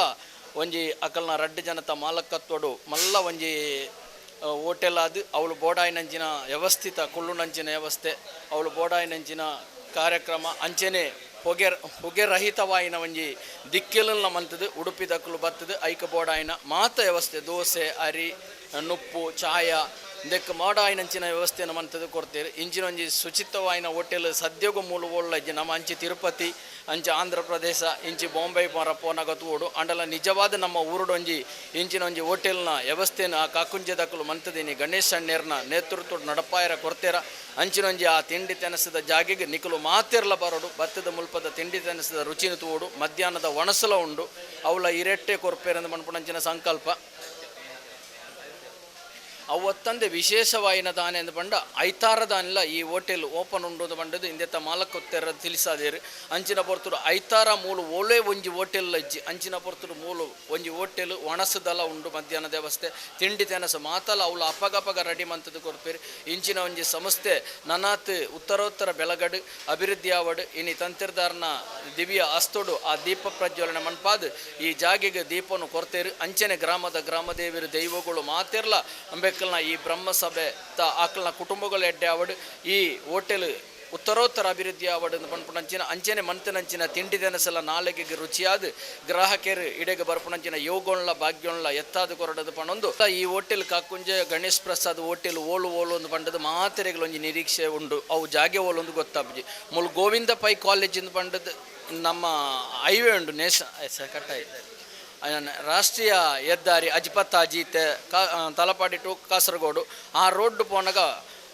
ಒಂಜಿ ಅಕಲ್ನ ರಡ್ಡು ಜನತ ಮಾಲಕತ್ವಡು ಮಲ್ಲ ಒಂಜಿ ಹೋಟೆಲ್ ಆದು ಅವಳು ಬೋಡಾಯಿನಂಚಿನ ವ್ಯವಸ್ಥಿತ ಕುಳ್ಳುನಂಚಿನ ವ್ಯವಸ್ಥೆ ಅವಳು ಬೋಡಾಯಿನಂಚಿನ ಕಾರ್ಯಕ್ರಮ ಅಂಚನೆ ಹೊಗೆ ರಹಿತವಾಯಿನ ಒಂಜಿ ದಿಕ್ಕೆಲನ್ನ ಮಂತದು ಉಡುಪಿ ದಕ್ಕಲು ಬತ್ತದು ಐಕ ಬೋಡಾಯಿನ ಮಾತ ವ್ಯವಸ್ಥೆ ದೋಸೆ ಅರಿ ನುಪ್ಪು ಚಾಯ ಇದಕ್ಕೆ ಮಾಡಾಯಿನಂಚಿನ ವ್ಯವಸ್ಥೆಯನ್ನು ಮಂತದ್ದು ಕೊಡ್ತೇವೆ ಇಂಚಿನ ಒಂಜಿ ಶುಚಿತ್ವವಾಯಿನ ಹೋಟೆಲ್ ಸದ್ಯಗೂ ಮೂಲ ಓಳ್ಲಜ್ಜಿ ನಮ್ಮ ಅಂಚಿ ತಿರುಪತಿ ಅಂಚೆ ಆಂಧ್ರ ಪ್ರದೇಶ ಇಂಚಿ ಬಾಂಬೆ ಪೋನಗತುವೋಡು ಅಂಡಲ ನಿಜವಾದ ನಮ್ಮ ಊರುಡೊಂಜಿ ಇಂಚಿನ ಒಂಜಿ ಹೋಟೆಲ್ನ ವ್ಯವಸ್ಥೆನ ಆ ಕಾಕುಂಜದಕ್ಕಲು ಮಂತದೀನಿ ಗಣೇಶ್ ಅಣ್ಣೇರ್ನ ನೇತೃತ್ವ ನಡಪಾಯರ ಕೊಡ್ತೇರ ಅಂಚಿನೊಂಜಿ ಆ ತಿಂಡಿ ತೆನಸದ ಜಾಗೆಗೆ ನಿಖಲು ಮಾತಿರ್ಲ ಬರೋಡು ಭತ್ತದ ಮುಲ್ಪದ ತಿಂಡಿ ತೆನಸದ ರುಚಿನ ತೂಡು ಮಧ್ಯಾಹ್ನದ ಒಣಸಲ ಉಂಡು ಅವಳ ಇರೆಟ್ಟೆ ಕೊರ್ಪೇರಂದು ಮನ್ಪುಣಂಚಿನ ಸಂಕಲ್ಪ ಅವತ್ತಂದೆ ವಿಶೇಷವಾಯಿನ ದಾನೆ ಎಂದು ಬಂಡ ಐತಾರ ದಾನಿಲ್ಲ ಈ ಹೋಟೆಲ್ ಓಪನ್ ಉಂಡು ಬಂಡದು ಇಂದೆತ್ತ ಮಾಲಕೊತ್ತೆರ ತಿಳಿಸಾದೇರು ಅಂಚಿನ ಪೊರ್ತುಡು ಐತಾರ ಮೂಲು ಒಳ್ಳೆ ಒಂಜಿ ಹೋಟೆಲ್ ಇಜ್ಜಿ ಅಂಚಿನ ಪೊರ್ತುಡು ಮೂಲು ಒಂಜಿ ಹೋಟೆಲ್ ಒಣಸದಲ ಉಂಡು ಮಧ್ಯಾಹ್ನದ ವ್ಯವಸ್ಥೆ ತಿಂಡಿ ತೆನಸ ಮಾತಲ್ಲ ಅವಳು ಅಪಗಪಗ ರೆಡಿ ಮಂತದ್ದು ಕೊಡ್ಪೇರು ಇಂಚಿನ ಒಂಜಿ ಸಂಸ್ಥೆ ನನಾತ್ ಉತ್ತರೋತ್ತರ ಬೆಳಗಡು ಅಭಿವೃದ್ಧಿ ಆವಡು ಇನಿ ತಂತ್ರದಾರನ ದಿವ್ಯ ಅಸ್ತೋಡು ಆ ದೀಪ ಪ್ರಜ್ವಲನೆ ಮನ್ಪಾದು ಈ ಜಾಗೆಗೆ ದೀಪವನ್ನು ಕೊಡ್ತೇರು ಅಂಚನೆ ಗ್ರಾಮದೇವಿರು ದೈವಗಳು ಮಾತಿರ್ಲ ಅಂಬೇಕಲ್ನ ಈ ಬ್ರಹ್ಮಸಭೆ ಆಕಲ್ನ ಕುಟುಂಬಗಳು ಎಡ್ಡೆ ಆವಡು ಈ ಹೋಟೆಲ್ ಉತ್ತರೋತ್ತರ ಅಭಿವೃದ್ಧಿ ಆವಡು ಪನ್ಪುಣಂಚಿನ ಅಂಚನೆ ಮಂತನಂಚಿನ ತಿಂಡಿ ತೆನಸಲ ನಾಳೆಗೆ ರುಚಿಯಾದ ಗ್ರಾಹಕರು ಇಡೆಗೆ ಬರ್ಪುಣಂಚಿನ ಯೋಗೋಣ್ಲ ಭಾಗ್ಯೋಣ್ಲ ಎತ್ತಾದ ಕೊರಡದು ಪಣೊಂದು ಈ ಹೋಟೆಲ್ ಕಾಕುಂಜೆ ಗಣೇಶ್ ಪ್ರಸಾದ್ ಹೋಟೆಲ್ ಓಲು ಒಂದು ಪಂಡದು ಮಾತೆರೆಗಳು ಒಂಜಿ ನಿರೀಕ್ಷೆ ಉಂಡು ಅವು ಜಾಗೆ ಓಲೊಂದು ಗೊತ್ತಾಪುಜಿ ಮುಲ್ ಗೋವಿಂದ ಪೈ ಕಾಲೇಜಿಂದ ಪಂಡದು ನಮ್ಮ ಹೈವೇ ಉಂಡು ರಾಷ್ಟ್ರೀಯ ಹೆದ್ದಾರಿ ಅಜ್ಪತ್ ಅಜೀತೆ ತಲಪಾಡಿ ಟು ಕಾಸರಗೋಡು ಆ ರೋಡ್ ಪೋನಾಗ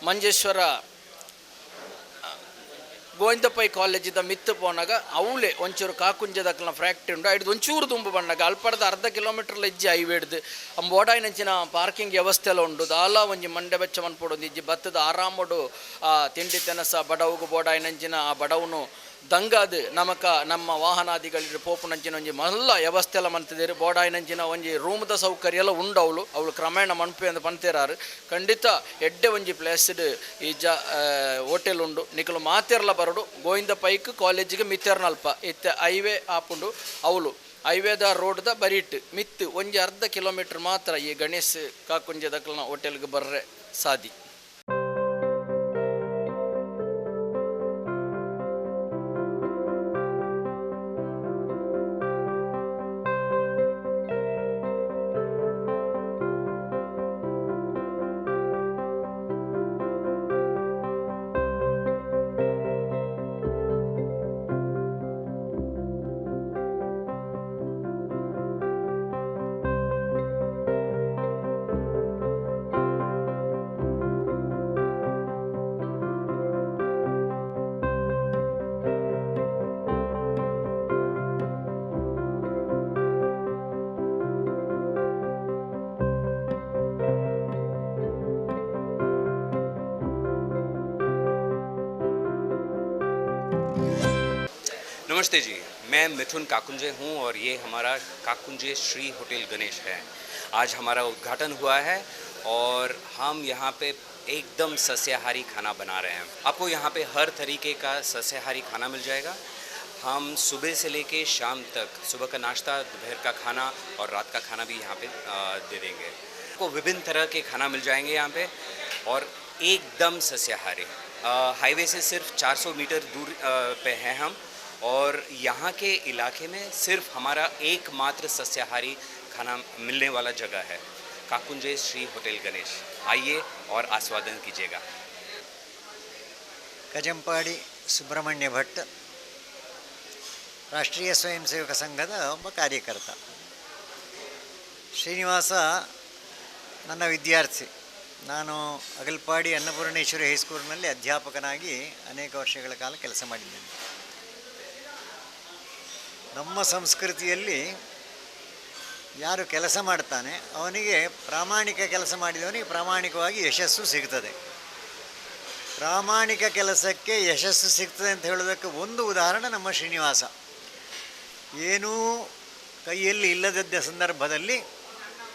ಮಂಜೇಶ್ವರ ಗೋವಿಂದಪೈ ಕಾಲೇಜಿದ ಮಿತ್ತು ಪೋನಾಗ ಅವಳೆ ಒಂಚೂರು ಕಾಕುಂಜದಕ್ಕಲ್ನ ಫ್ಯಾಕ್ಟ್ರಿ ಉಂಡು ಐದು ಒಂಚೂರು ತುಂಬು ಬಂಡಾಗ ಅಲ್ಪಡದ ಅರ್ಧ ಕಿಲೋಮೀಟರ್ಲ ಇಜ್ಜಿ ಐವೇಡ್ದು ಬೋಡಾಯಿನಂಚಿನ ಪಾರ್ಕಿಂಗ್ ವ್ಯವಸ್ಥೆ ಎಲ್ಲ ಉಂಡು ದಾಲ ಒಂಜಿ ಮಂಡೆ ಬೆಚ್ಚ ಮನ್ಪೊಡು ಇಜ್ಜಿ ಭತ್ತದ ಆರಾಮಡು ಆ ತಿಂಡಿ ತೆನಸ ಬಡವುಗು ಬೋಡಾಯಿನಂಚಿನ ಆ ಬಡವನು ದಂಗಾದು ನಮ್ಮ ವಾಹನಾದಿಗಳಿರು ಪೋಪುನಂಚಿನ ಒಂಜಿ ಮಲ್ಲ ವ್ಯವಸ್ಥೆ ಎಲ್ಲ ಮಂತಿದ್ದೀರಿ ಬೋಡಾಯಿನಂಚಿನ ಒಂಜಿ ರೂಮ್ದ ಸೌಕರ್ಯ ಎಲ್ಲ ಉಂಡು ಅವಳು ಕ್ರಮೇಣ ಮನ್ಪೆ ಅಂತ ಪಂತೇರಾರು ಖಂಡಿತ ಎಡ್ಡೆ ಒಂಜಿ ಪ್ಲೇಸ್ಡ್ ಈ ಹೋಟೆಲ್ ಉಂಡು ನಿಖಲು ಮಾತೆರ್ಲ ಬರಡು ಗೋವಿಂದ ಪೈಕ್ ಕಾಲೇಜಿಗೆ ಮಿತ್ತೇರ್ನಲ್ಪ ಇತ್ತೆ ಹೈವೇ ಆಪುಂಡು ಅವಳು ಹೈವೇದ ರೋಡ್ದ ಬರೀಟ್ ಮಿತ್ತು ಒಂಜಿ ಅರ್ಧ ಕಿಲೋಮೀಟರ್ ಮಾತ್ರ ಈ ಗಣೇಶ್ ಕಾಕುಂಜೆ ದಕ್ಕಲ್ನ ಹೋಟೆಲ್ಗೆ ಬರ್ರೆ ಸಾದಿ. नमस्ते जी, मैं मिथुन काकुंजे हूँ और ये हमारा काकुंजे श्री होटल गणेश है। आज हमारा उद्घाटन हुआ है और हम यहाँ पे एकदम सस्याहारी खाना बना रहे हैं। आपको यहाँ पे हर तरीके का सस्याहारी खाना मिल जाएगा। हम सुबह से लेके शाम तक सुबह का नाश्ता, दोपहर का खाना और रात का खाना भी यहाँ पे दे देंगे। आपको विभिन्न तरह के खाना मिल जाएंगे यहाँ पे और एकदम सस्याहारी। हाईवे से सिर्फ 400 मीटर दूर पे हैं हम और यहाँ के इलाके में सिर्फ हमारा एकमात्र सस्याहारी खाना मिलने वाला जगह है काकुंजे श्री होटल गणेश। आइए और आस्वादन कीजिएगा। ಕಜಂಪಾಡಿ ಸುಬ್ರಹ್ಮಣ್ಯ ಭಟ್, ರಾಷ್ಟ್ರೀಯ ಸ್ವಯಂ ಸೇವಕ ಸಂಘದ ಒಬ್ಬ ಕಾರ್ಯಕರ್ತ. ಶ್ರೀನಿವಾಸ ನನ್ನ ವಿದ್ಯಾರ್ಥಿ. ನಾನು ಅಗಲ್ಪಾಡಿ ಅನ್ನಪೂರ್ಣೇಶ್ವರಿ ಹೈಸ್ಕೂಲ್ನಲ್ಲಿ ಅಧ್ಯಾಪಕನಾಗಿ ಅನೇಕ ವರ್ಷಗಳ ಕಾಲ ಕೆಲಸ ಮಾಡಿದ್ದೇನೆ. ನಮ್ಮ ಸಂಸ್ಕೃತಿಯಲ್ಲಿ ಯಾರು ಕೆಲಸ ಮಾಡ್ತಾನೆ ಅವನಿಗೆ ಪ್ರಾಮಾಣಿಕ ಕೆಲಸ ಮಾಡಿದವನಿಗೆ ಪ್ರಾಮಾಣಿಕವಾಗಿ ಯಶಸ್ಸು ಸಿಗ್ತದೆ. ಪ್ರಾಮಾಣಿಕ ಕೆಲಸಕ್ಕೆ ಯಶಸ್ಸು ಸಿಗ್ತದೆ ಅಂತ ಹೇಳೋದಕ್ಕೆ ಒಂದು ಉದಾಹರಣೆ ನಮ್ಮ ಶ್ರೀನಿವಾಸ. ಏನೂ ಕೈಯಲ್ಲಿ ಇಲ್ಲದದ್ದ ಸಂದರ್ಭದಲ್ಲಿ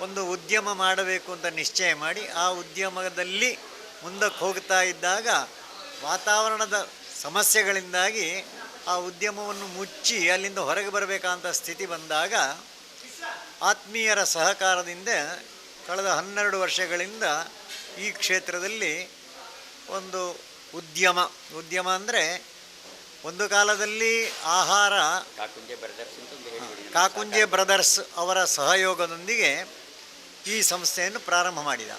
ಒಂದು ಉದ್ಯಮ ಮಾಡಬೇಕು ಅಂತ ನಿಶ್ಚಯ ಮಾಡಿ ಆ ಉದ್ಯಮದಲ್ಲಿ ಮುಂದಕ್ಕೆ ಹೋಗ್ತಾ ಇದ್ದಾಗ ವಾತಾವರಣದ ಸಮಸ್ಯೆಗಳಿಂದಾಗಿ ಆ ಉದ್ಯಮವನ್ನು ಮುಚ್ಚಿ ಅಲ್ಲಿಂದ ಹೊರಗೆ ಬರಬೇಕಂತ ಸ್ಥಿತಿ ಬಂದಾಗ ಆತ್ಮೀಯರ ಸಹಕಾರದಿಂದ ಕಳೆದ 12 ವರ್ಷಗಳಿಂದ ಈ ಕ್ಷೇತ್ರದಲ್ಲಿ ಒಂದು ಉದ್ಯಮ ಅಂದರೆ ಒಂದು ಕಾಲದಲ್ಲಿ ಆಹಾರ ಕಾಕುಂಜೆ ಬ್ರದರ್ಸ್ ಅವರ ಸಹಯೋಗದೊಂದಿಗೆ ಈ ಸಂಸ್ಥೆಯನ್ನು ಪ್ರಾರಂಭ ಮಾಡಿದ.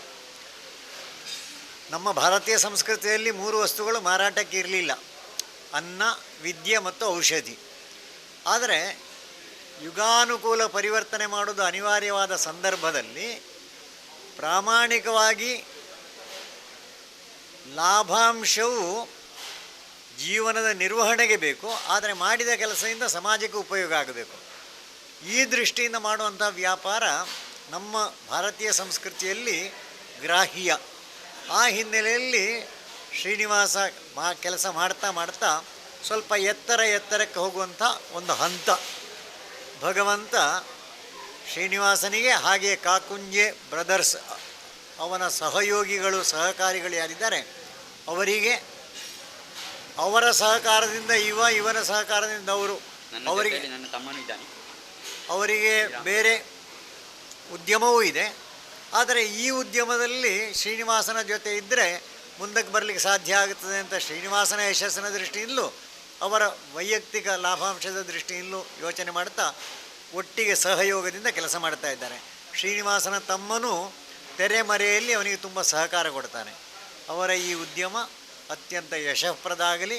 ನಮ್ಮ ಭಾರತೀಯ ಸಂಸ್ಕೃತಿಯಲ್ಲಿ 3 ವಸ್ತುಗಳು ಮಾರಾಟಕ್ಕೆ ಇರಲಿಲ್ಲ: ಅನ್ನ, ವಿದ್ಯೆ ಮತ್ತು ಔಷಧಿ. ಆದರೆ ಯುಗಾನುಕೂಲ ಪರಿವರ್ತನೆ ಮಾಡೋದು ಅನಿವಾರ್ಯವಾದ ಸಂದರ್ಭದಲ್ಲಿ ಪ್ರಾಮಾಣಿಕವಾಗಿ ಲಾಭಾಂಶವು ಜೀವನದ ನಿರ್ವಹಣೆಗೆ ಬೇಕು, ಆದರೆ ಮಾಡಿದ ಕೆಲಸದಿಂದ ಸಮಾಜಕ್ಕೆ ಉಪಯೋಗ ಆಗಬೇಕು. ಈ ದೃಷ್ಟಿಯಿಂದ ಮಾಡುವಂಥ ವ್ಯಾಪಾರ ನಮ್ಮ ಭಾರತೀಯ ಸಂಸ್ಕೃತಿಯಲ್ಲಿ ಗ್ರಾಹ್ಯ. ಆ ಹಿನ್ನೆಲೆಯಲ್ಲಿ ಶ್ರೀನಿವಾಸ ಕೆಲಸ ಮಾಡ್ತಾ ಸ್ವಲ್ಪ ಎತ್ತರಕ್ಕೆ ಹೋಗುವಂಥ ಒಂದು ಹಂತ ಭಗವಂತ ಶ್ರೀನಿವಾಸನಿಗೆ, ಹಾಗೆ ಕಾಕುಂಜೆ ಬ್ರದರ್ಸ್ ಅವನ ಸಹಯೋಗಿಗಳು ಸಹಕಾರಿಗಳು ಯಾರಿದ್ದಾರೆ ಅವರಿಗೆ, ಅವರ ಸಹಕಾರದಿಂದ ಇವನ ಸಹಕಾರದಿಂದ ಅವರಿಗೆ ಬೇರೆ ಉದ್ಯಮವೂ ಇದೆ. ಆದರೆ ಈ ಉದ್ಯಮದಲ್ಲಿ ಶ್ರೀನಿವಾಸನ ಜೊತೆ ಇದ್ದರೆ ಮುಂದಕ್ಕೆ ಬರಲಿಕ್ಕೆ ಸಾಧ್ಯ ಆಗುತ್ತದೆ ಅಂತ ಶ್ರೀನಿವಾಸನ ಯಶಸ್ಸಿನ ದೃಷ್ಟಿಯಿಂದಲೂ ಅವರ ವೈಯಕ್ತಿಕ ಲಾಭಾಂಶದ ದೃಷ್ಟಿಯಿಂದಲೂ ಯೋಚನೆ ಮಾಡ್ತಾ ಒಟ್ಟಿಗೆ ಸಹಯೋಗದಿಂದ ಕೆಲಸ ಮಾಡ್ತಾ ಇದ್ದಾರೆ. ಶ್ರೀನಿವಾಸನ ತಮ್ಮನೂ ತೆರೆಮರೆಯಲ್ಲಿ ಅವನಿಗೆ ತುಂಬ ಸಹಕಾರ ಕೊಡ್ತಾನೆ. ಅವರ ಈ ಉದ್ಯಮ ಅತ್ಯಂತ ಯಶಸ್ಪ್ರದ ಆಗಲಿ.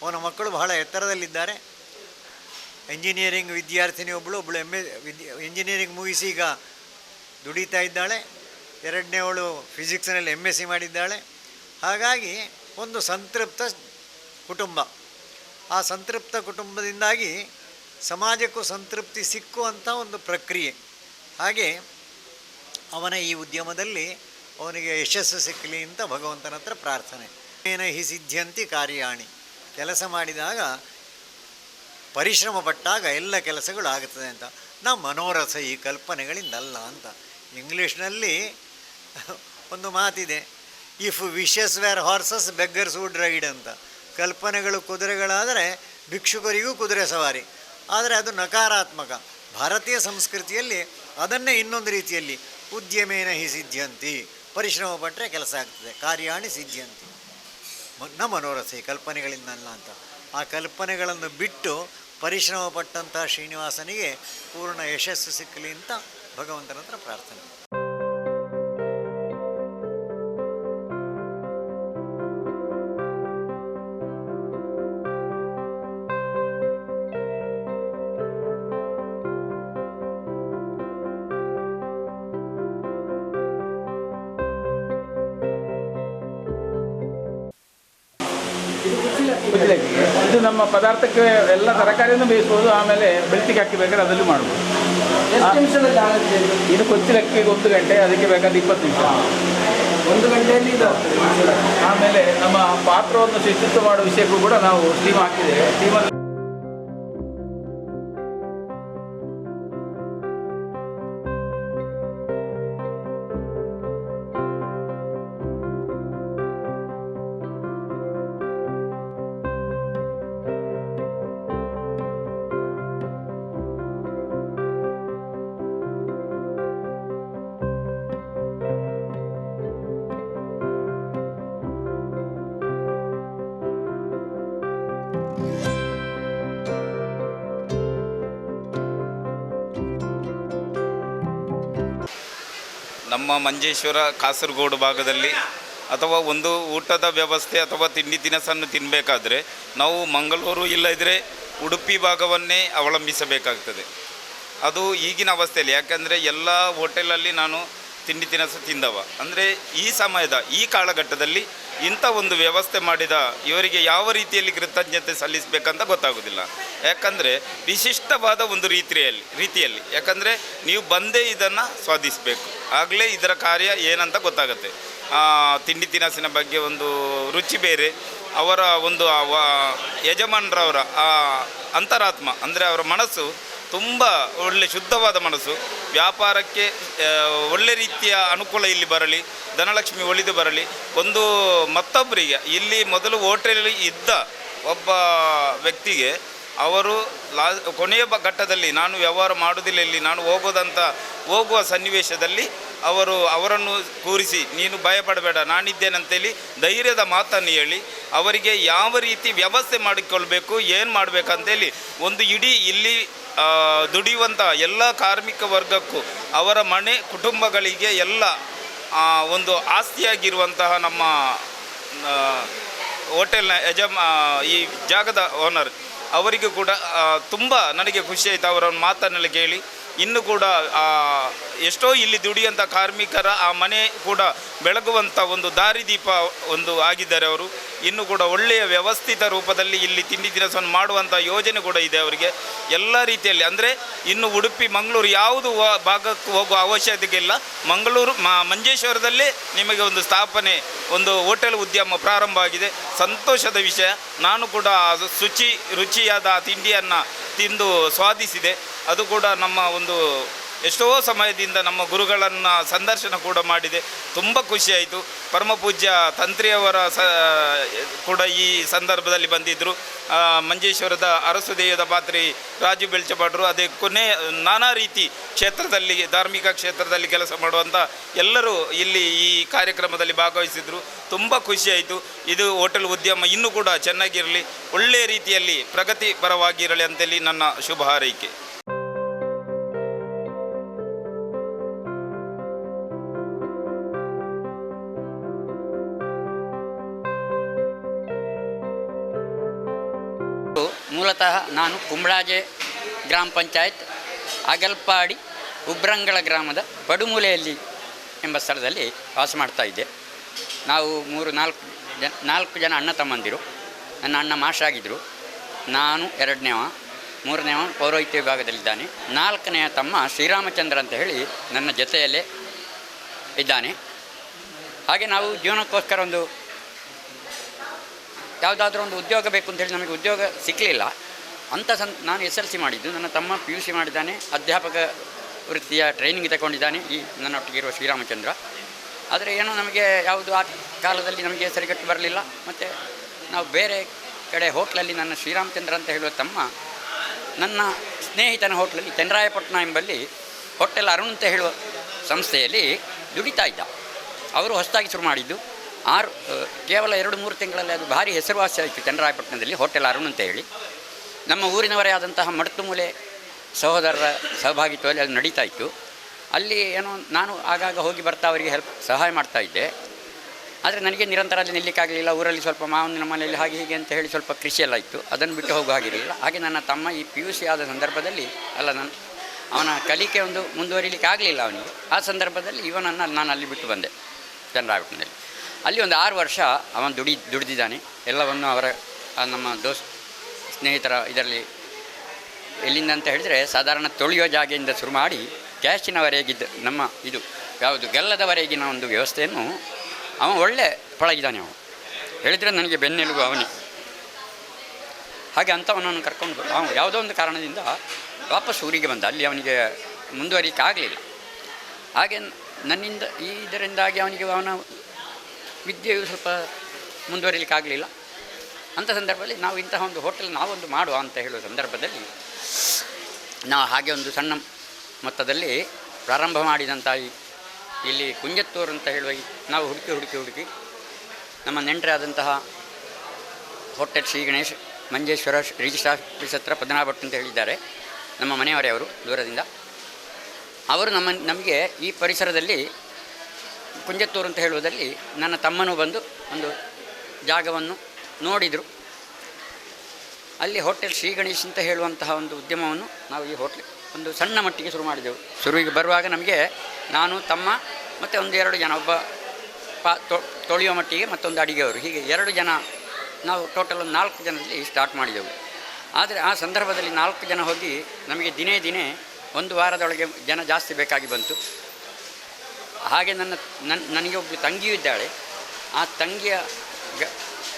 ಅವನ ಮಕ್ಕಳು ಬಹಳ ಎತ್ತರದಲ್ಲಿದ್ದಾರೆ. ಎಂಜಿನಿಯರಿಂಗ್ ವಿದ್ಯಾರ್ಥಿನಿ ಒಬ್ಬಳು ಎಂಜಿನಿಯರಿಂಗ್ ಮುಗಿಸಿ ಈಗ ದುಡಿತಾ ಇದ್ದಾಳೆ. 2ನೇವಳು ಫಿಸಿಕ್ಸ್ನಲ್ಲಿ MSc ಮಾಡಿದ್ದಾಳೆ. ಹಾಗಾಗಿ ಒಂದು ಸಂತೃಪ್ತ ಕುಟುಂಬ. ಆ ಸಂತೃಪ್ತ ಕುಟುಂಬದಿಂದಾಗಿ ಸಮಾಜಕ್ಕೂ ಸಂತೃಪ್ತಿ ಸಿಕ್ಕುವಂಥ ಒಂದು ಪ್ರಕ್ರಿಯೆ. ಹಾಗೆ ಅವನ ಈ ಉದ್ಯಮದಲ್ಲಿ ಅವನಿಗೆ ಯಶಸ್ಸು ಸಿಕ್ಕಲಿ ಅಂತ ಭಗವಂತನ ಹತ್ರ ಪ್ರಾರ್ಥನೆ. ಏನ ಹಿ ಸಿದ್ಧ್ಯಂತಿ ಕಾರ್ಯಾಣಿ. ಕೆಲಸ ಮಾಡಿದಾಗ ಪರಿಶ್ರಮ ಪಟ್ಟಾಗ ಎಲ್ಲ ಕೆಲಸಗಳು ಆಗುತ್ತದೆ ಅಂತ. ನಾವು ಮನೋರಥ ಈ ಕಲ್ಪನೆಗಳಿಂದಲ್ಲ ಅಂತ. ಇಂಗ್ಲೀಷ್ನಲ್ಲಿ ಒಂದು ಮಾತಿದೆ, if wishes were horses beggars would ride ಅಂತ. ಕಲ್ಪನೆಗಳು ಕುದುರೆಗಳಾದರೆ ಭಿಕ್ಷುಕರಿಗೂ ಕುದುರೆ ಸವಾರಿ. ಆದರೆ ಅದು ನಕಾರಾತ್ಮಕ. ಭಾರತೀಯ ಸಂಸ್ಕೃತಿಯಲ್ಲಿ ಅದನ್ನೇ ಇನ್ನೊಂದು ರೀತಿಯಲ್ಲಿ ಉದ್ಯಮೇನ ಹಿ ಸಿದ್ಧ್ಯಂತಿ, ಪರಿಶ್ರಮ ಪಟ್ಟರೆ ಕೆಲಸ ಆಗ್ತದೆ, ಕಾರ್ಯಾಣಿ ಸಿದ್ಧ್ಯಂತಿ ನ ಮನೋರಥ ಈ ಕಲ್ಪನೆಗಳಿಂದಲ್ಲ ಅಂತ. ಆ ಕಲ್ಪನೆಗಳನ್ನು ಬಿಟ್ಟು ಪರಿಶ್ರಮ ಪಟ್ಟಂಥ ಶ್ರೀನಿವಾಸನಿಗೆ ಪೂರ್ಣ ಯಶಸ್ಸು ಸಿಕ್ಕಲಿ ಅಂತ ಭಗವಂತನ ಹತ್ರ ಪ್ರಾರ್ಥನೆ. ಕುಚ್ಚಲಕ್ಕಿ ಇದು ನಮ್ಮ ಪದಾರ್ಥಕ್ಕೆ ಎಲ್ಲ ತರಕಾರಿಯನ್ನು ಬೇಯಿಸ್ಬೋದು, ಆಮೇಲೆ ಬೆಳ್ತಿಗೆ ಹಾಕಿ ಬೇಕಾದ್ರೆ ಅದನ್ನು ಮಾಡ್ಬೋದು. ಇದು ಕುಚ್ಚಲಕ್ಕಿಗೆ 1 ಗಂಟೆ, ಅದಕ್ಕೆ ಬೇಕಾದ 20 ನಿಮಿಷ, 1 ಗಂಟೆಯಲ್ಲಿ ಇದು. ಆಮೇಲೆ ನಮ್ಮ ಪಾತ್ರವನ್ನು ಶಿಸ್ತು ಮಾಡುವ ವಿಷಯಕ್ಕೂ ಕೂಡ ನಾವು ಸ್ಟೀಮ್ ಹಾಕಿದ್ದೇವೆ. ಸ್ಟೀಮಲ್ಲಿ ನಮ್ಮ ಮಂಜೇಶ್ವರ ಕಾಸರಗೋಡು ಭಾಗದಲ್ಲಿ ಅಥವಾ ಒಂದು ಊಟದ ವ್ಯವಸ್ಥೆ ಅಥವಾ ತಿಂಡಿ ತಿನಿಸನ್ನು ತಿನ್ನಬೇಕಾದ್ರೆ ನಾವು ಮಂಗಳೂರು ಇಲ್ಲದಿದ್ದರೆ ಉಡುಪಿ ಭಾಗವನ್ನೇ ಅವಲಂಬಿಸಬೇಕಾಗ್ತದೆ. ಅದು ಈಗಿನ ಅವಸ್ಥೆಯಲ್ಲಿ, ಯಾಕಂದರೆ ಎಲ್ಲ ಹೋಟೆಲಲ್ಲಿ ನಾನು ತಿಂಡಿ ತಿನಿಸು ತಿಂದವ. ಅಂದರೆ ಈ ಸಮಯದ ಈ ಕಾಲಘಟ್ಟದಲ್ಲಿ ಇಂಥ ಒಂದು ವ್ಯವಸ್ಥೆ ಮಾಡಿದ ಇವರಿಗೆ ಯಾವ ರೀತಿಯಲ್ಲಿ ಕೃತಜ್ಞತೆ ಸಲ್ಲಿಸಬೇಕಂತ ಗೊತ್ತಾಗೋದಿಲ್ಲ. ಯಾಕಂದರೆ ವಿಶಿಷ್ಟವಾದ ಒಂದು ರೀತಿಯಲ್ಲಿ ಯಾಕಂದರೆ ನೀವು ಬಂದೇ ಇದನ್ನು ಸ್ವಾದಿಸಬೇಕು, ಆಗಲೇ ಇದರ ಕಾರ್ಯ ಏನಂತ ಗೊತ್ತಾಗುತ್ತೆ. ತಿಂಡಿ ತಿನಿಸಿನ ಬಗ್ಗೆ ಒಂದು ರುಚಿ ಬೇರೆ, ಅವರ ಒಂದು ಯಜಮಾನರವರ ಅಂತರಾತ್ಮ ಅಂದರೆ ಅವರ ಮನಸ್ಸು ತುಂಬ ಒಳ್ಳೆ ಶುದ್ಧವಾದ ಮನಸ್ಸು. ವ್ಯಾಪಾರಕ್ಕೆ ಒಳ್ಳೆ ರೀತಿಯ ಅನುಕೂಲ ಇಲ್ಲಿ ಬರಲಿ, ಧನಲಕ್ಷ್ಮಿ ಒಲಿದು ಬರಲಿ. ಒಂದು ಮತ್ತೊಬ್ಬರಿಗೆ ಇಲ್ಲಿ ಮೊದಲು ಹೋಟೆಲಲ್ಲಿ ಇದ್ದ ಒಬ್ಬ ವ್ಯಕ್ತಿಗೆ ಅವರು ಕೊನೆಯ ಘಟ್ಟದಲ್ಲಿ ನಾನು ವ್ಯವಹಾರ ಮಾಡೋದಿಲ್ಲ, ಇಲ್ಲಿ ನಾನು ಹೋಗುವ ಸನ್ನಿವೇಶದಲ್ಲಿ ಅವರನ್ನು ಕೂರಿಸಿ ನೀನು ಭಯಪಡಬೇಡ ನಾನಿದ್ದೇನಂತೇಳಿ ಧೈರ್ಯದ ಮಾತನ್ನು ಹೇಳಿ ಅವರಿಗೆ ಯಾವ ರೀತಿ ವ್ಯವಸ್ಥೆ ಮಾಡಿಕೊಳ್ಬೇಕು, ಏನು ಮಾಡಬೇಕಂತೇಳಿ ಒಂದು ಇಡೀ ಇಲ್ಲಿ ದುಡಿಯುವಂಥ ಎಲ್ಲ ಕಾರ್ಮಿಕ ವರ್ಗಕ್ಕೂ ಅವರ ಮನೆ ಕುಟುಂಬಗಳಿಗೆ ಎಲ್ಲ ಒಂದು ಆಸ್ತಿಯಾಗಿರುವಂತಹ ನಮ್ಮ ಹೋಟೆಲ್ನ ಈ ಜಾಗದ ಓನರ್ ಅವರಿಗೂ ಕೂಡ ತುಂಬ ನನಗೆ ಖುಷಿಯಾಯಿತು. ಅವರ ಮಾತನ್ನೆಲ್ಲ ಕೇಳಿ ಇನ್ನು ಕೂಡ ಎಷ್ಟೋ ಇಲ್ಲಿ ದುಡಿಯುವಂಥ ಕಾರ್ಮಿಕರ ಆ ಮನೆ ಕೂಡ ಬೆಳಗುವಂಥ ಒಂದು ದಾರಿದೀಪ ಆಗಿದ್ದಾರೆ ಅವರು. ಇನ್ನು ಕೂಡ ಒಳ್ಳೆಯ ವ್ಯವಸ್ಥಿತ ರೂಪದಲ್ಲಿ ಇಲ್ಲಿ ತಿಂಡಿ ತಿನಿಸನ್ನು ಮಾಡುವಂಥ ಯೋಜನೆ ಕೂಡ ಇದೆ ಅವರಿಗೆ ಎಲ್ಲ ರೀತಿಯಲ್ಲಿ. ಅಂದರೆ ಇನ್ನು ಉಡುಪಿ ಮಂಗಳೂರು ಯಾವುದು ಭಾಗಕ್ಕೆ ಹೋಗುವ ಅವಶ್ಯಕತೆ ಇಲ್ಲ, ಮಂಗಳೂರು ಮಂಜೇಶ್ವರದಲ್ಲೇ ನಿಮಗೆ ಒಂದು ಸ್ಥಾಪನೆ, ಒಂದು ಹೋಟೆಲ್ ಉದ್ಯಮ ಪ್ರಾರಂಭ ಆಗಿದೆ. ಸಂತೋಷದ ವಿಷಯ. ನಾನು ಕೂಡ ರುಚಿಯಾದ ತಿಂಡಿಯನ್ನು ತಿಂದು ಸ್ವಾದಿಸಿದೆ. ಅದು ಕೂಡ ನಮ್ಮ ಒಂದು ಎಷ್ಟೋ ಸಮಯದಿಂದ ನಮ್ಮ ಗುರುಗಳನ್ನು ಸಂದರ್ಶನ ಕೂಡ ಮಾಡಿದೆ, ತುಂಬ ಖುಷಿಯಾಯಿತು. ಪರಮಪೂಜ್ಯ ತಂತ್ರಿಯವರ ಕೂಡ ಈ ಸಂದರ್ಭದಲ್ಲಿ ಬಂದಿದ್ದರು. ಮಂಜೇಶ್ವರದ ಅರಸುದೇಯದ ಪಾತ್ರಿ ರಾಜು ಬೆಳ್ಚಪಾಡ್ರು, ಅದೇ ನಾನಾ ರೀತಿ ಕ್ಷೇತ್ರದಲ್ಲಿ ಧಾರ್ಮಿಕ ಕ್ಷೇತ್ರದಲ್ಲಿ ಕೆಲಸ ಮಾಡುವಂಥ ಎಲ್ಲರೂ ಇಲ್ಲಿ ಈ ಕಾರ್ಯಕ್ರಮದಲ್ಲಿ ಭಾಗವಹಿಸಿದರು. ತುಂಬ ಖುಷಿಯಾಯಿತು. ಇದು ಹೋಟೆಲ್ ಉದ್ಯಮ ಇನ್ನೂ ಕೂಡ ಚೆನ್ನಾಗಿರಲಿ, ಒಳ್ಳೆಯ ರೀತಿಯಲ್ಲಿ ಪ್ರಗತಿ ಪರವಾಗಿರಲಿ ಅಂತೇಳಿ ನನ್ನ ಶುಭ ಹಾರೈಕೆ. ಮೂಲತಃ ನಾನು ಕುಂಬಳಾಜೆ ಗ್ರಾಮ ಪಂಚಾಯತ್ ಅಗಲ್ಪಾಡಿ ಉಬ್ರಂಗಳ ಗ್ರಾಮದ ಪಡುಮೂಲೆಯಲ್ಲಿ ಎಂಬ ಸ್ಥಳದಲ್ಲಿ ವಾಸ ಮಾಡ್ತಾ ಇದ್ದೆ. ನಾವು 4 ಜನ ಅಣ್ಣ ತಮ್ಮಂದಿರು. ನನ್ನ ಅಣ್ಣ ಮಾಸ್ಟರಾಗಿದ್ದರು, ನಾನು 2ನೇವ, 3ನೇವ ಪೌರೋಹಿತ್ಯ ವಿಭಾಗದಲ್ಲಿದ್ದಾನೆ, 4ನೇಯ ತಮ್ಮ ಶ್ರೀರಾಮಚಂದ್ರ ಅಂತ ಹೇಳಿ ನನ್ನ ಜೊತೆಯಲ್ಲೇ ಇದ್ದಾನೆ. ಹಾಗೆ ನಾವು ಜೀವನಕ್ಕೋಸ್ಕರ ಯಾವುದಾದ್ರೂ ಒಂದು ಉದ್ಯೋಗ ಬೇಕು ಅಂತೇಳಿ ನಮಗೆ ಉದ್ಯೋಗ ಸಿಕ್ಕಲಿಲ್ಲ. ನಾನು SLC ಮಾಡಿದ್ದು, ನನ್ನ ತಮ್ಮ PUC ಮಾಡಿದ್ದಾನೆ, ಅಧ್ಯಾಪಕ ವೃತ್ತಿಯ ಟ್ರೈನಿಂಗ್ ತಗೊಂಡಿದ್ದಾನೆ ಈ ನನ್ನೊಟ್ಟಿಗೆ ಇರುವ ಶ್ರೀರಾಮಚಂದ್ರ. ಆದರೆ ಏನೋ ನಮಗೆ ಯಾವುದು ಆ ಕಾಲದಲ್ಲಿ ನಮಗೆ ಸರಿಗಟ್ಟು ಬರಲಿಲ್ಲ. ಮತ್ತು ನಾವು ಬೇರೆ ಕಡೆ ಹೋಟ್ಲಲ್ಲಿ ನನ್ನ ಶ್ರೀರಾಮಚಂದ್ರ ಅಂತ ಹೇಳುವ ತಮ್ಮ ನನ್ನ ಸ್ನೇಹಿತನ ಹೋಟ್ಲಲ್ಲಿ ಚನ್ನರಾಯಪಟ್ಟಣ ಎಂಬಲ್ಲಿ ಹೋಟೆಲ್ ಅರುಣ್ ಅಂತ ಹೇಳುವ ಸಂಸ್ಥೆಯಲ್ಲಿ ದುಡಿತಾ ಇದ್ದ. ಅವರು ಹೊಸದಾಗಿ ಶುರು ಮಾಡಿದ್ದು ಕೇವಲ 2-3 ತಿಂಗಳಲ್ಲಿ ಅದು ಭಾರಿ ಹೆಸರುವಾಸಿ ಆಯಿತು ಚನ್ನರಾಯಪಟ್ಟಣದಲ್ಲಿ ಹೋಟೆಲ್ ಅರುಣ್ ಅಂತ ಹೇಳಿ. ನಮ್ಮ ಊರಿನವರೇ ಆದಂತಹ ಮಡ್ತುಮೂಲೆ ಸಹೋದರರ ಸಹಭಾಗಿತ್ವದಲ್ಲಿ ಅದು ನಡೀತಾ ಇತ್ತು. ಅಲ್ಲಿ ಏನೋ ನಾನು ಆಗಾಗ ಹೋಗಿ ಬರ್ತಾ ಅವರಿಗೆ ಸಹಾಯ ಮಾಡ್ತಾಯಿದ್ದೆ. ಆದರೆ ನನಗೆ ನಿರಂತರ ಅಲ್ಲಿ ನಿಲ್ಲಕ್ಕಾಗಲಿಲ್ಲ. ಊರಲ್ಲಿ ಸ್ವಲ್ಪ ಮಾವನ ಮನೆಯಲ್ಲಿ ಹಾಗೆ ಹೀಗೆ ಅಂತ ಹೇಳಿ ಸ್ವಲ್ಪ ಕೃಷಿಯೆಲ್ಲ ಇತ್ತು, ಅದನ್ನು ಬಿಟ್ಟು ಹೋಗೋ ಹಾಗಿರಲಿಲ್ಲ. ಹಾಗೆ ನನ್ನ ತಮ್ಮ ಈ PUC ಆದ ಸಂದರ್ಭದಲ್ಲಿ ಅವನ ಕಲಿಕೆ ಒಂದು ಮುಂದುವರಿಲಿಕ್ಕೆ ಆಗಲಿಲ್ಲ ಅವನಿಗೆ. ಆ ಸಂದರ್ಭದಲ್ಲಿ ಇವನನ್ನು ನಾನು ಅಲ್ಲಿ ಬಿಟ್ಟು ಬಂದೆ ಚನ್ನರಾಯಪಟ್ಟಣದಲ್ಲಿ. ಅಲ್ಲಿ ಒಂದು 6 ವರ್ಷ ಅವನು ದುಡಿದಿದ್ದಾನೆ. ಎಲ್ಲವನ್ನು ಅವರ ನಮ್ಮ ಸ್ನೇಹಿತರ ಇದರಲ್ಲಿ ಎಲ್ಲಿಂದ ಅಂತ ಹೇಳಿದರೆ ಸಾಧಾರಣ ತೊಳೆಯೋ ಜಾಗೆಯಿಂದ ಶುರು ಮಾಡಿ ಕ್ಯಾಶಿನವರೆಗಿದ್ದ ನಮ್ಮ ಇದು ಯಾವುದು ಗೆಲ್ಲದವರೆಗಿನ ಒಂದು ವ್ಯವಸ್ಥೆಯನ್ನು ಒಳ್ಳೆ ಪಳಗಿದ್ದಾನೆ. ಹೇಳಿದರೆ ನನಗೆ ಬೆನ್ನೆಲುಬು ಅವನೇ. ಹಾಗೆ ಅಂಥವನನ್ನು ಕರ್ಕೊಂಡು ಯಾವುದೋ ಒಂದು ಕಾರಣದಿಂದ ವಾಪಸ್ ಊರಿಗೆ ಬಂದ. ಅಲ್ಲಿ ಅವನಿಗೆ ಮುಂದುವರಿಲಿಕ್ಕೆ ಆಗಲಿಲ್ಲ. ಹಾಗೆ ನನ್ನಿಂದ ಇದರಿಂದಾಗಿ ಅವನ ವಿದ್ಯೆಯು ಸ್ವಲ್ಪ ಮುಂದುವರಿಲಿಕ್ಕೆ ಆಗಲಿಲ್ಲ. ಅಂಥ ಸಂದರ್ಭದಲ್ಲಿ ನಾವು ಇಂತಹ ಒಂದು ಹೋಟೆಲ್ ನಾವೊಂದು ಮಾಡುವ ಅಂತ ಹೇಳುವ ಸಂದರ್ಭದಲ್ಲಿ ನಾವು ಹಾಗೆ ಒಂದು ಸಣ್ಣ ಮೊತ್ತದಲ್ಲಿ ಪ್ರಾರಂಭ ಮಾಡಿದಂಥ ಇಲ್ಲಿ ಕುಂಜತ್ತೂರು ಅಂತ ಹೇಳುವ ನಾವು ಹುಡುಕಿ ನಮ್ಮ ನೆಂಟರಾದಂತಹ hotel Shri Ganesh Manjeshwar registrar office ಹತ್ರ ಪದ್ಮನಾಭಟ್ ಅಂತ ಹೇಳಿದ್ದಾರೆ, ನಮ್ಮ ಮನೆಯವರೇ ಅವರು ದೂರದಿಂದ. ಅವರು ನಮಗೆ ಈ ಪರಿಸರದಲ್ಲಿ ಕುಂಜತ್ತೂರು ಅಂತ ಹೇಳುವುದರಲ್ಲಿ ನನ್ನ ತಮ್ಮನೂ ಬಂದು ಒಂದು ಜಾಗವನ್ನು ನೋಡಿದರು. ಅಲ್ಲಿ ಹೋಟೆಲ್ ಶ್ರೀ ಗಣೇಶ್ ಅಂತ ಹೇಳುವಂತಹ ಒಂದು ಉದ್ಯಮವನ್ನು ನಾವು ಈ ಹೋಟ್ಲ್ ಒಂದು ಸಣ್ಣ ಮಟ್ಟಿಗೆ ಶುರು ಮಾಡಿದೆವು. ಶುರುವಿಗೆ ಬರುವಾಗ ನಮಗೆ ನಾನು ತಮ್ಮ ಮತ್ತು 1-2 ಜನ, ಒಬ್ಬ ತೊಳೆಯುವ ಮಟ್ಟಿಗೆ ಮತ್ತೊಂದು ಅಡಿಗೆಯವರು, ಹೀಗೆ 2 ಜನ ನಾವು ಟೋಟಲ್ ಒಂದು 4 ಜನರಲ್ಲಿ ಸ್ಟಾರ್ಟ್ ಮಾಡಿದೆವು. ಆದರೆ ಆ ಸಂದರ್ಭದಲ್ಲಿ 4 ಜನ ಹೋಗಿ ನಮಗೆ ದಿನೇ 1 ವಾರದೊಳಗೆ ಜನ ಜಾಸ್ತಿ ಬೇಕಾಗಿ ಬಂತು. ಹಾಗೆ ನನಗೆ ಒಬ್ಬಳು ತಂಗಿಯೂ ಇದ್ದಾಳೆ. ಆ ತಂಗಿಯ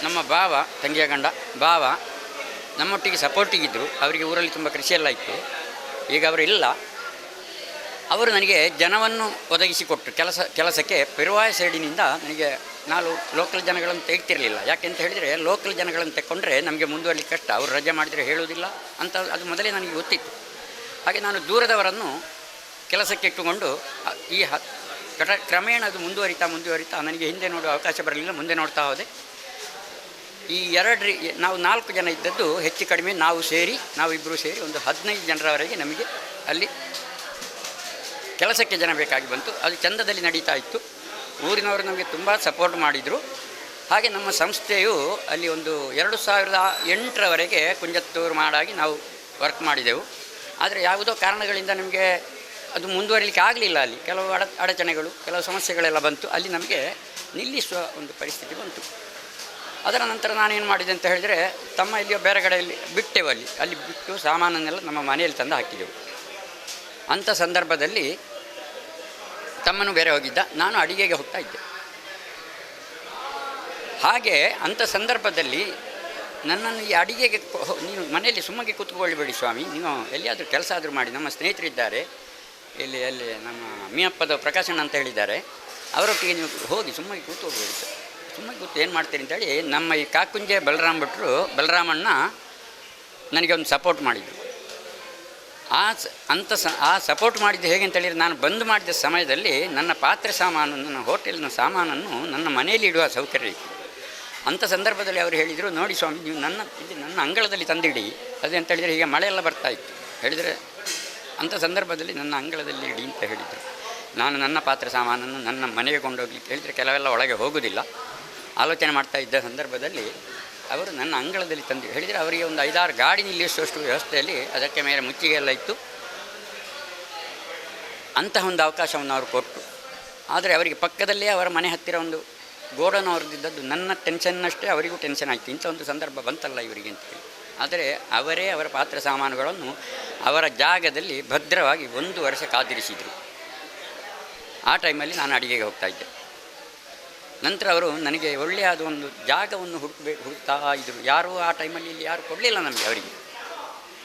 ನಮ್ಮ ತಂಗಿಯ ಗಂಡ ಬಾವ ನಮ್ಮೊಟ್ಟಿಗೆ ಸಪೋರ್ಟಿಗಿದ್ದರು. ಅವರಿಗೆ ಊರಲ್ಲಿ ತುಂಬ ಕೃಷಿಯೆಲ್ಲ ಇತ್ತು. ಈಗ ಅವರು ಇಲ್ಲ. ಅವರು ನನಗೆ ಜನವನ್ನು ಒದಗಿಸಿಕೊಟ್ಟರು ಕೆಲಸಕ್ಕೆ. ಪೆರುವಾಯ ಸೈಡಿನಿಂದ ನನಗೆ ನಾನು ಲೋಕಲ್ ಜನಗಳನ್ನು ತೆಗ್ತಿರಲಿಲ್ಲ. ಯಾಕೆಂತ ಹೇಳಿದರೆ ಲೋಕಲ್ ಜನಗಳನ್ನು ತೆಕ್ಕೊಂಡ್ರೆ ನಮಗೆ ಮುಂದುವರಲಿಕ್ಕೆ ಕಷ್ಟ. ಅವರು ರಜೆ ಮಾಡಿದರೆ ಹೇಳುವುದಿಲ್ಲ ಅಂತ ಅದು ಮೊದಲೇ ನನಗೆ ಗೊತ್ತಿತ್ತು. ಹಾಗೆ ನಾನು ದೂರದವರನ್ನು ಕೆಲಸಕ್ಕೆ ಇಟ್ಟುಕೊಂಡು ಈ ಕ್ರಮೇಣ ಅದು ಮುಂದುವರಿತಾ ನನಗೆ ಹಿಂದೆ ನೋಡುವ ಅವಕಾಶ ಬರಲಿಲ್ಲ. ಮುಂದೆ ನೋಡ್ತಾ ಹೋದೆ. ಈ ನಾವು 4 ಜನ ಇದ್ದದ್ದು ಹೆಚ್ಚು ಕಡಿಮೆ ನಾವಿಬ್ಬರು ಸೇರಿ ಒಂದು 15 ಜನರವರೆಗೆ ನಮಗೆ ಅಲ್ಲಿ ಕೆಲಸಕ್ಕೆ ಜನ ಬೇಕಾಗಿ ಬಂತು. ಅದು ಚಂದದಲ್ಲಿ ನಡೀತಾ ಇತ್ತು. ಊರಿನವರು ನಮಗೆ ತುಂಬ ಸಪೋರ್ಟ್ ಮಾಡಿದರು. ಹಾಗೆ ನಮ್ಮ ಸಂಸ್ಥೆಯು ಅಲ್ಲಿ ಒಂದು 2008ರವರೆಗೆ ಕುಂಜತ್ತೂರು ಮಾಡಾಗಿ ನಾವು ವರ್ಕ್ ಮಾಡಿದೆವು. ಆದರೆ ಯಾವುದೋ ಕಾರಣಗಳಿಂದ ನಮಗೆ ಅದು ಮುಂದುವರಿಲಿಕ್ಕೆ ಆಗಲಿಲ್ಲ. ಅಲ್ಲಿ ಕೆಲವು ಅಡಚಣೆಗಳು, ಕೆಲವು ಸಮಸ್ಯೆಗಳೆಲ್ಲ ಬಂತು. ಅಲ್ಲಿ ನಮಗೆ ನಿಲ್ಲಿಸುವ ಒಂದು ಪರಿಸ್ಥಿತಿ ಬಂತು. ಅದರ ನಂತರ ನಾನೇನು ಮಾಡಿದೆ ಅಂತ ಹೇಳಿದರೆ, ತಮ್ಮ ಇಲ್ಲಿಯೋ ಬೇರೆ ಕಡೆಯಲ್ಲಿ ಬಿಟ್ಟೆವು. ಅಲ್ಲಿ ಬಿಟ್ಟು ಸಾಮಾನನ್ನೆಲ್ಲ ನಮ್ಮ ಮನೆಯಲ್ಲಿ ತಂದು ಹಾಕಿದೆವು. ಅಂಥ ಸಂದರ್ಭದಲ್ಲಿ ತಮ್ಮನು ಬೇರೆ ಹೋಗಿದ್ದ, ನಾನು ಅಡಿಗೆಗೆ ಹೋಗ್ತಾ ಇದ್ದೆ. ಹಾಗೆ ಅಂಥ ಸಂದರ್ಭದಲ್ಲಿ ನನ್ನನ್ನು ಈ ಅಡಿಗೆಗೆ ನೀನು ಮನೆಯಲ್ಲಿ ಸುಮ್ಮಗೆ ಕೂತ್ಕೊಳ್ಳಬೇಡಿ ಸ್ವಾಮಿ, ನೀವು ಎಲ್ಲಿಯಾದರೂ ಕೆಲಸ ಆದರೂ ಮಾಡಿ, ನಮ್ಮ ಸ್ನೇಹಿತರಿದ್ದಾರೆ ಅಲ್ಲಿ ನಮ್ಮ ಮೀಯಪ್ಪದ ಪ್ರಕಾಶಣ್ಣ ಅಂತ ಹೇಳಿದ್ದಾರೆ, ಅವರೊಟ್ಟಿಗೆ ನೀವು ಹೋಗಿ ಸುಮ್ಮಗೆ ಕೂತ್ಕೊಳ್ಬೇಡಿ. ಸುಮ್ಮನೆ ಕೂತು ಏನು ಮಾಡ್ತೀರಿ ಅಂತೇಳಿ ನಮ್ಮ ಈ ಕಾಕುಂಜೆ ಬಲರಾಮಣ್ಣ ನನಗೆ ಒಂದು ಸಪೋರ್ಟ್ ಮಾಡಿದರು. ಆ ಸಪೋರ್ಟ್ ಮಾಡಿದ್ದು ಹೇಗೆ ಅಂತೇಳಿದರೆ, ನಾನು ಬಂದ್ ಮಾಡಿದ ಸಮಯದಲ್ಲಿ ನನ್ನ ಪಾತ್ರೆ ಸಾಮಾನು, ನನ್ನ ಹೋಟೆಲ್ನ ಸಾಮಾನನ್ನು ನನ್ನ ಮನೆಯಲ್ಲಿ ಇಡುವ ಸೌಕರ್ಯ ಇತ್ತು. ಅಂಥ ಸಂದರ್ಭದಲ್ಲಿ ಅವರು ಹೇಳಿದರು, ನೋಡಿ ಸ್ವಾಮಿ, ನೀವು ನನ್ನ ಅಂಗಳದಲ್ಲಿ ತಂದಿಡಿ. ಅದೇ ಅಂತ ಹೇಳಿದರೆ ಹೀಗೆ ಮಳೆಯೆಲ್ಲ ಬರ್ತಾಯಿತ್ತು. ಹೇಳಿದರೆ ಅಂಥ ಸಂದರ್ಭದಲ್ಲಿ ನನ್ನ ಅಂಗಳದಲ್ಲಿ ಇಡಿ ಅಂತ ಹೇಳಿದರು. ನಾನು ನನ್ನ ಪಾತ್ರೆ ಸಾಮಾನನ್ನು ನನ್ನ ಮನೆಗೆ ಕೊಂಡೋಗ್ಲಿಕ್ಕೆ ಹೇಳಿದರೆ ಕೆಲವೆಲ್ಲ ಒಳಗೆ ಹೋಗೋದಿಲ್ಲ. ಆಲೋಚನೆ ಮಾಡ್ತಾ ಇದ್ದ ಸಂದರ್ಭದಲ್ಲಿ ಅವರು ನನ್ನ ಅಂಗಳದಲ್ಲಿ ತಂದು ಹೇಳಿದರೆ, ಅವರಿಗೆ ಒಂದು 5-6 ಗಾಡಿ ನಿಲ್ಲಿಸುವಷ್ಟು ವ್ಯವಸ್ಥೆಯಲ್ಲಿ ಅದಕ್ಕೆ ಮೇಲೆ ಮುಚ್ಚಿಗೆ ಎಲ್ಲ ಇತ್ತು. ಅಂತಹ ಒಂದು ಅವಕಾಶವನ್ನು ಅವರು ಕೊಟ್ಟು, ಆದರೆ ಅವರಿಗೆ ಪಕ್ಕದಲ್ಲೇ ಅವರ ಮನೆ ಹತ್ತಿರ ಒಂದು ಗೋಡನ್ ಅವ್ರದ್ದಿದ್ದದ್ದು. ನನ್ನ ಟೆನ್ಷನ್ನಷ್ಟೇ ಅವರಿಗೂ ಟೆನ್ಷನ್ ಆಯಿತು, ಇಂಥ ಒಂದು ಸಂದರ್ಭ ಬಂತಲ್ಲ ಇವರಿಗೆ ಅಂತೇಳಿ. ಆದರೆ ಅವರೇ ಅವರ ಪಾತ್ರೆ ಸಾಮಾನುಗಳನ್ನು ಅವರ ಜಾಗದಲ್ಲಿ ಭದ್ರವಾಗಿ 1 ವರ್ಷ ಕಾದಿರಿಸಿದರು. ಆ ಟೈಮಲ್ಲಿ ನಾನು ಅಡಿಗೆಗೆ ಹೋಗ್ತಾಯಿದ್ದೆ. ನಂತರ ಅವರು ನನಗೆ ಒಳ್ಳೆಯದು ಒಂದು ಜಾಗವನ್ನು ಹುಡುಕ್ತಾ ಇದ್ದರು. ಯಾರೂ ಆ ಟೈಮಲ್ಲಿ ಇಲ್ಲಿ ಯಾರು ಕೊಡಲಿಲ್ಲ ನಮಗೆ. ಅವರಿಗೆ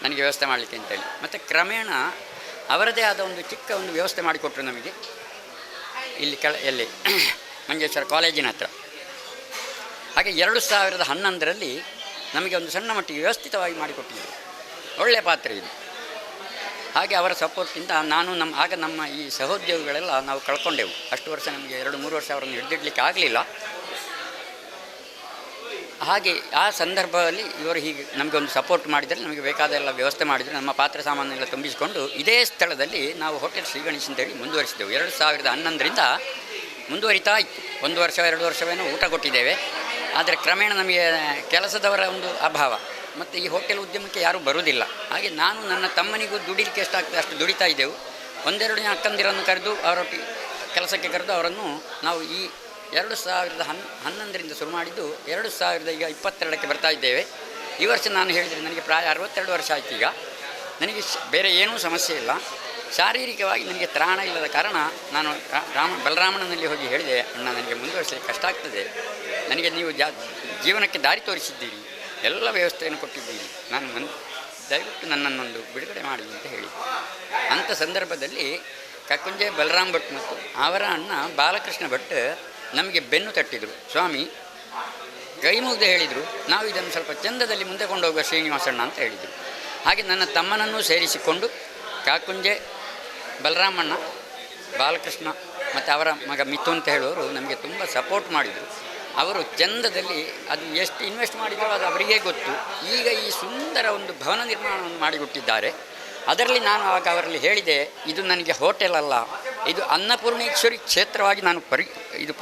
ನನಗೆ ವ್ಯವಸ್ಥೆ ಮಾಡಲಿಕ್ಕೆ ಅಂತೇಳಿ. ಮತ್ತು ಕ್ರಮೇಣ ಅವರದೇ ಆದ ಒಂದು ಚಿಕ್ಕ ಒಂದು ವ್ಯವಸ್ಥೆ ಮಾಡಿಕೊಟ್ರು ನಮಗೆ ಇಲ್ಲಿ ಎಲ್ಲಿ ಮಂಜೇಶ್ವರ ಕಾಲೇಜಿನ ಹತ್ರ. ಹಾಗೆ 2011ರಲ್ಲಿ ನಮಗೆ ಒಂದು ಸಣ್ಣ ಮಟ್ಟಿಗೆ ವ್ಯವಸ್ಥಿತವಾಗಿ ಮಾಡಿಕೊಟ್ಟಿದ್ದರು. ಒಳ್ಳೆಯ ಪಾತ್ರ ಇದು. ಹಾಗೆ ಅವರ ಸಪೋರ್ಟಿಂದ ನಾನು ನಮ್ಮ ಈ ಸಹೋದ್ಯೋಗಿಗಳೆಲ್ಲ ನಾವು ಕಳ್ಕೊಂಡೆವು. ಅಷ್ಟು ವರ್ಷ ನಮಗೆ 2-3 ವರ್ಷ ಅವರನ್ನು ಹಿಡಿದಿಡಲಿಕ್ಕೆ ಆಗಲಿಲ್ಲ. ಹಾಗೆ ಆ ಸಂದರ್ಭದಲ್ಲಿ ಇವರು ಹೀಗೆ ನಮಗೆ ಒಂದು ಸಪೋರ್ಟ್ ಮಾಡಿದರೆ, ನಮಗೆ ಬೇಕಾದ ಎಲ್ಲ ವ್ಯವಸ್ಥೆ ಮಾಡಿದರೆ, ನಮ್ಮ ಪಾತ್ರ ಸಾಮಾನೆಲ್ಲ ತುಂಬಿಸಿಕೊಂಡು ಇದೇ ಸ್ಥಳದಲ್ಲಿ ನಾವು ಹೋಟೆಲ್ ಶ್ರೀ ಗಣೇಶ್ ಅಂತೇಳಿ ಮುಂದುವರಿಸಿದೆವು. 2011ರಿಂದ ಮುಂದುವರಿತಾ ಇತ್ತು. 1 ವರ್ಷ 2 ವರ್ಷವೇನೋ ಊಟ ಕೊಟ್ಟಿದ್ದೇವೆ. ಆದರೆ ಕ್ರಮೇಣ ನಮಗೆ ಕೆಲಸದವರ ಒಂದು ಅಭಾವ ಮತ್ತು ಈ ಹೋಟೆಲ್ ಉದ್ಯಮಕ್ಕೆ ಯಾರೂ ಬರುವುದಿಲ್ಲ. ಹಾಗೆ ನಾನು ನನ್ನ ತಮ್ಮನಿಗೂ ದುಡಿಲಿಕ್ಕೆ ಎಷ್ಟಾಗ್ತದೆ ಅಷ್ಟು ದುಡಿತಾ ಇದ್ದೆವು. 1-2 ಅಕ್ಕಂದಿರನ್ನು ಕರೆದು ಅವರೊಟ್ಟಿಗೆ ಕೆಲಸಕ್ಕೆ ಕರೆದು ಅವರನ್ನು ನಾವು ಈ 2011ರಿಂದ ಶುರು ಮಾಡಿದ್ದು 2022ಕ್ಕೆ ಬರ್ತಾ ಇದ್ದೇವೆ. ಈ ವರ್ಷ ನಾನು ಹೇಳಿದರೆ ನನಗೆ ಪ್ರಾಯ 62 ವರ್ಷ ಆಯ್ತು. ಈಗ ನನಗೆ ಬೇರೆ ಏನೂ ಸಮಸ್ಯೆ ಇಲ್ಲ. ಶಾರೀರಿಕವಾಗಿ ನನಗೆ ತ್ರಾಣ ಇಲ್ಲದ ಕಾರಣ ನಾನು ಬಲರಾಮನಲ್ಲಿ ಹೋಗಿ ಹೇಳಿದೆ, ಅಣ್ಣ ನನಗೆ ಮುಂದುವರಿಸಲಿಕ್ಕೆ ಕಷ್ಟ ಆಗ್ತದೆ, ನನಗೆ ನೀವು ಜೀವನಕ್ಕೆ ದಾರಿ ತೋರಿಸಿದ್ದೀರಿ, ಎಲ್ಲ ವ್ಯವಸ್ಥೆಯನ್ನು ಕೊಟ್ಟಿದ್ದೀರಿ, ನಾನು ದಯವಿಟ್ಟು ನನ್ನನ್ನೊಂದು ಬಿಡುಗಡೆ ಮಾಡಿ ಅಂತ ಹೇಳಿ. ಅಂಥ ಸಂದರ್ಭದಲ್ಲಿ ಕಕ್ಕುಂಜೆ ಬಲರಾಮ್ ಭಟ್ ಮತ್ತು ಅವರ ಅಣ್ಣ ಬಾಲಕೃಷ್ಣ ಭಟ್ ನಮಗೆ ಬೆನ್ನು ತಟ್ಟಿದರು. ಸ್ವಾಮಿ ಕೈ ಮುಗ್ದು ಹೇಳಿದರು, ನಾವು ಇದನ್ನು ಸ್ವಲ್ಪ ಚಂದದಲ್ಲಿ ಮುಂದೆ ಕೊಂಡೋಗುವ ಶ್ರೀನಿವಾಸಣ್ಣ ಅಂತ ಹೇಳಿದರು. ಹಾಗೆ ನನ್ನ ತಮ್ಮನನ್ನು ಸೇರಿಸಿಕೊಂಡು ಕಾಕುಂಜೆ ಬಲರಾಮಣ್ಣ, ಬಾಲಕೃಷ್ಣ ಮತ್ತು ಅವರ ಮಗ ಮಿಥು ಅಂತ ಹೇಳುವವರು ನಮಗೆ ತುಂಬ ಸಪೋರ್ಟ್ ಮಾಡಿದರು. ಅವರು ಚಂದದಲ್ಲಿ ಅದು ಎಷ್ಟು ಇನ್ವೆಸ್ಟ್ ಮಾಡಿದರೂ ಅದು ಅವರಿಗೇ ಗೊತ್ತು. ಈಗ ಈ ಸುಂದರ ಒಂದು ಭವನ ನಿರ್ಮಾಣವನ್ನು ಮಾಡಿಕೊಟ್ಟಿದ್ದಾರೆ. ಅದರಲ್ಲಿ ನಾನು ಆಗ ಅವರಲ್ಲಿ ಹೇಳಿದೆ, ಇದು ನನಗೆ ಹೋಟೆಲ್ ಅಲ್ಲ, ಇದು ಅನ್ನಪೂರ್ಣೇಶ್ವರಿ ಕ್ಷೇತ್ರವಾಗಿ ನಾನು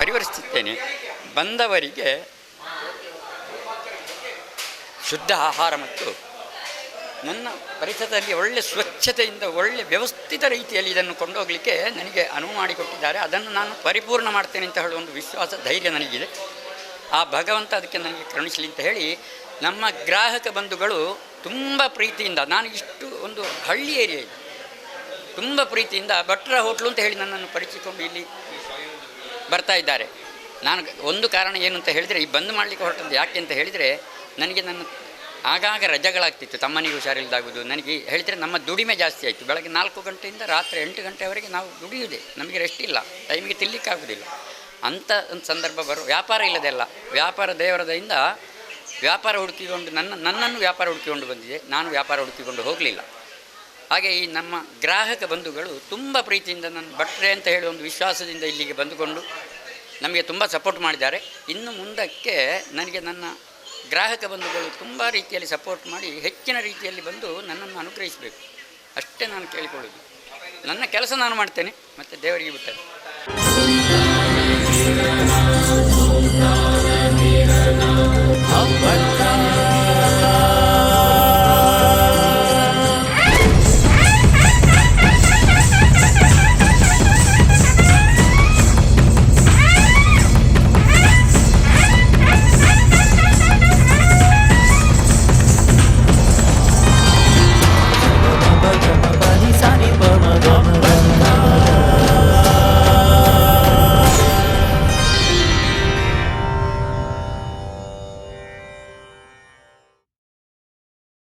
ಪರಿವರ್ತಿಸುತ್ತೇನೆ. ಬಂದವರಿಗೆ ಶುದ್ಧ ಆಹಾರ ಮತ್ತು ನನ್ನ ಪರಿಸರದಲ್ಲಿ ಒಳ್ಳೆಯ ಸ್ವಚ್ಛತೆಯಿಂದ ಒಳ್ಳೆಯ ವ್ಯವಸ್ಥಿತ ರೀತಿಯಲ್ಲಿ ಇದನ್ನು ಕೊಂಡೋಗಲಿಕ್ಕೆ ನನಗೆ ಅನುವು ಮಾಡಿಕೊಟ್ಟಿದ್ದಾರೆ. ಅದನ್ನು ನಾನು ಪರಿಪೂರ್ಣ ಮಾಡ್ತೇನೆ ಅಂತ ಹೇಳುವ ಒಂದು ವಿಶ್ವಾಸ, ಧೈರ್ಯ ನನಗಿದೆ. ಆ ಭಗವಂತ ಅದಕ್ಕೆ ನನಗೆ ಕರುಣಿಸಲಿ ಅಂತ ಹೇಳಿ ನಮ್ಮ ಗ್ರಾಹಕ ಬಂಧುಗಳು ತುಂಬ ಪ್ರೀತಿಯಿಂದ, ನಾನು ಇಷ್ಟು ಒಂದು ಹಳ್ಳಿ ಏರಿಯಾ ಇದೆ, ತುಂಬ ಪ್ರೀತಿಯಿಂದ ಭಟ್ರ ಹೋಟ್ಲು ಅಂತ ಹೇಳಿ ನನ್ನನ್ನು ಪರಿಚಯಿಸಿಕೊಂಡು ಇಲ್ಲಿ ಬರ್ತಾ ಇದ್ದಾರೆ. ನಾನು ಒಂದು ಕಾರಣ ಏನು ಅಂತ ಹೇಳಿದರೆ, ಈ ಬಂದ್ ಮಾಡಲಿಕ್ಕೆ ಹೊರಟದ್ದು ಯಾಕೆ ಅಂತ ಹೇಳಿದರೆ, ನನಗೆ ನನ್ನ ಆಗಾಗ ರಜೆಗಳಾಗ್ತಿತ್ತು, ತಮ್ಮನಿಗೆ ಹುಷಾರಿಲ್ಲದಾಗೋದು. ನನಗೆ ಹೇಳಿದರೆ ನಮ್ಮ ದುಡಿಮೆ ಜಾಸ್ತಿ ಆಯಿತು. ಬೆಳಗ್ಗೆ 4 ಗಂಟೆಯಿಂದ ರಾತ್ರಿ 8 ಗಂಟೆವರೆಗೆ ನಾವು ದುಡಿಯುವುದೇ, ನಮಗೆ ರೆಸ್ಟ್ ಇಲ್ಲ, ಟೈಮಿಗೆ ತಿನ್ನಲಿಕ್ಕಾಗೋದಿಲ್ಲ. ಅಂಥ ಒಂದು ಸಂದರ್ಭ ವ್ಯಾಪಾರ ಇಲ್ಲದೆಲ್ಲ, ವ್ಯಾಪಾರ ದೇವರದಿಂದ ವ್ಯಾಪಾರ ಹುಡುಕಿಕೊಂಡು ನನ್ನನ್ನು ವ್ಯಾಪಾರ ಹುಡುಕಿಕೊಂಡು ಬಂದಿದೆ, ನಾನು ವ್ಯಾಪಾರ ಹುಡುಕಿಕೊಂಡು ಹೋಗಲಿಲ್ಲ. ಹಾಗೆ ಈ ನಮ್ಮ ಗ್ರಾಹಕ ಬಂಧುಗಳು ತುಂಬ ಪ್ರೀತಿಯಿಂದ ನನ್ನ ಭಟ್ರೆ ಅಂತ ಹೇಳಿ ಒಂದು ವಿಶ್ವಾಸದಿಂದ ಇಲ್ಲಿಗೆ ಬಂದುಕೊಂಡು ನಮಗೆ ತುಂಬ ಸಪೋರ್ಟ್ ಮಾಡಿದ್ದಾರೆ. ಇನ್ನು ಮುಂದಕ್ಕೆ ನನಗೆ ನನ್ನ ಗ್ರಾಹಕ ಬಂಧುಗಳು ತುಂಬ ರೀತಿಯಲ್ಲಿ ಸಪೋರ್ಟ್ ಮಾಡಿ ಹೆಚ್ಚಿನ ರೀತಿಯಲ್ಲಿ ಬಂದು ನನ್ನನ್ನು ಅನುಗ್ರಹಿಸಬೇಕು, ಅಷ್ಟೇ ನಾನು ಕೇಳಿಕೊಳ್ಳೋದು. ನನ್ನ ಕೆಲಸ ನಾನು ಮಾಡ್ತೇನೆ, ಮತ್ತು ದೇವರಿಗೆ ಬಿಟ್ಟೆ.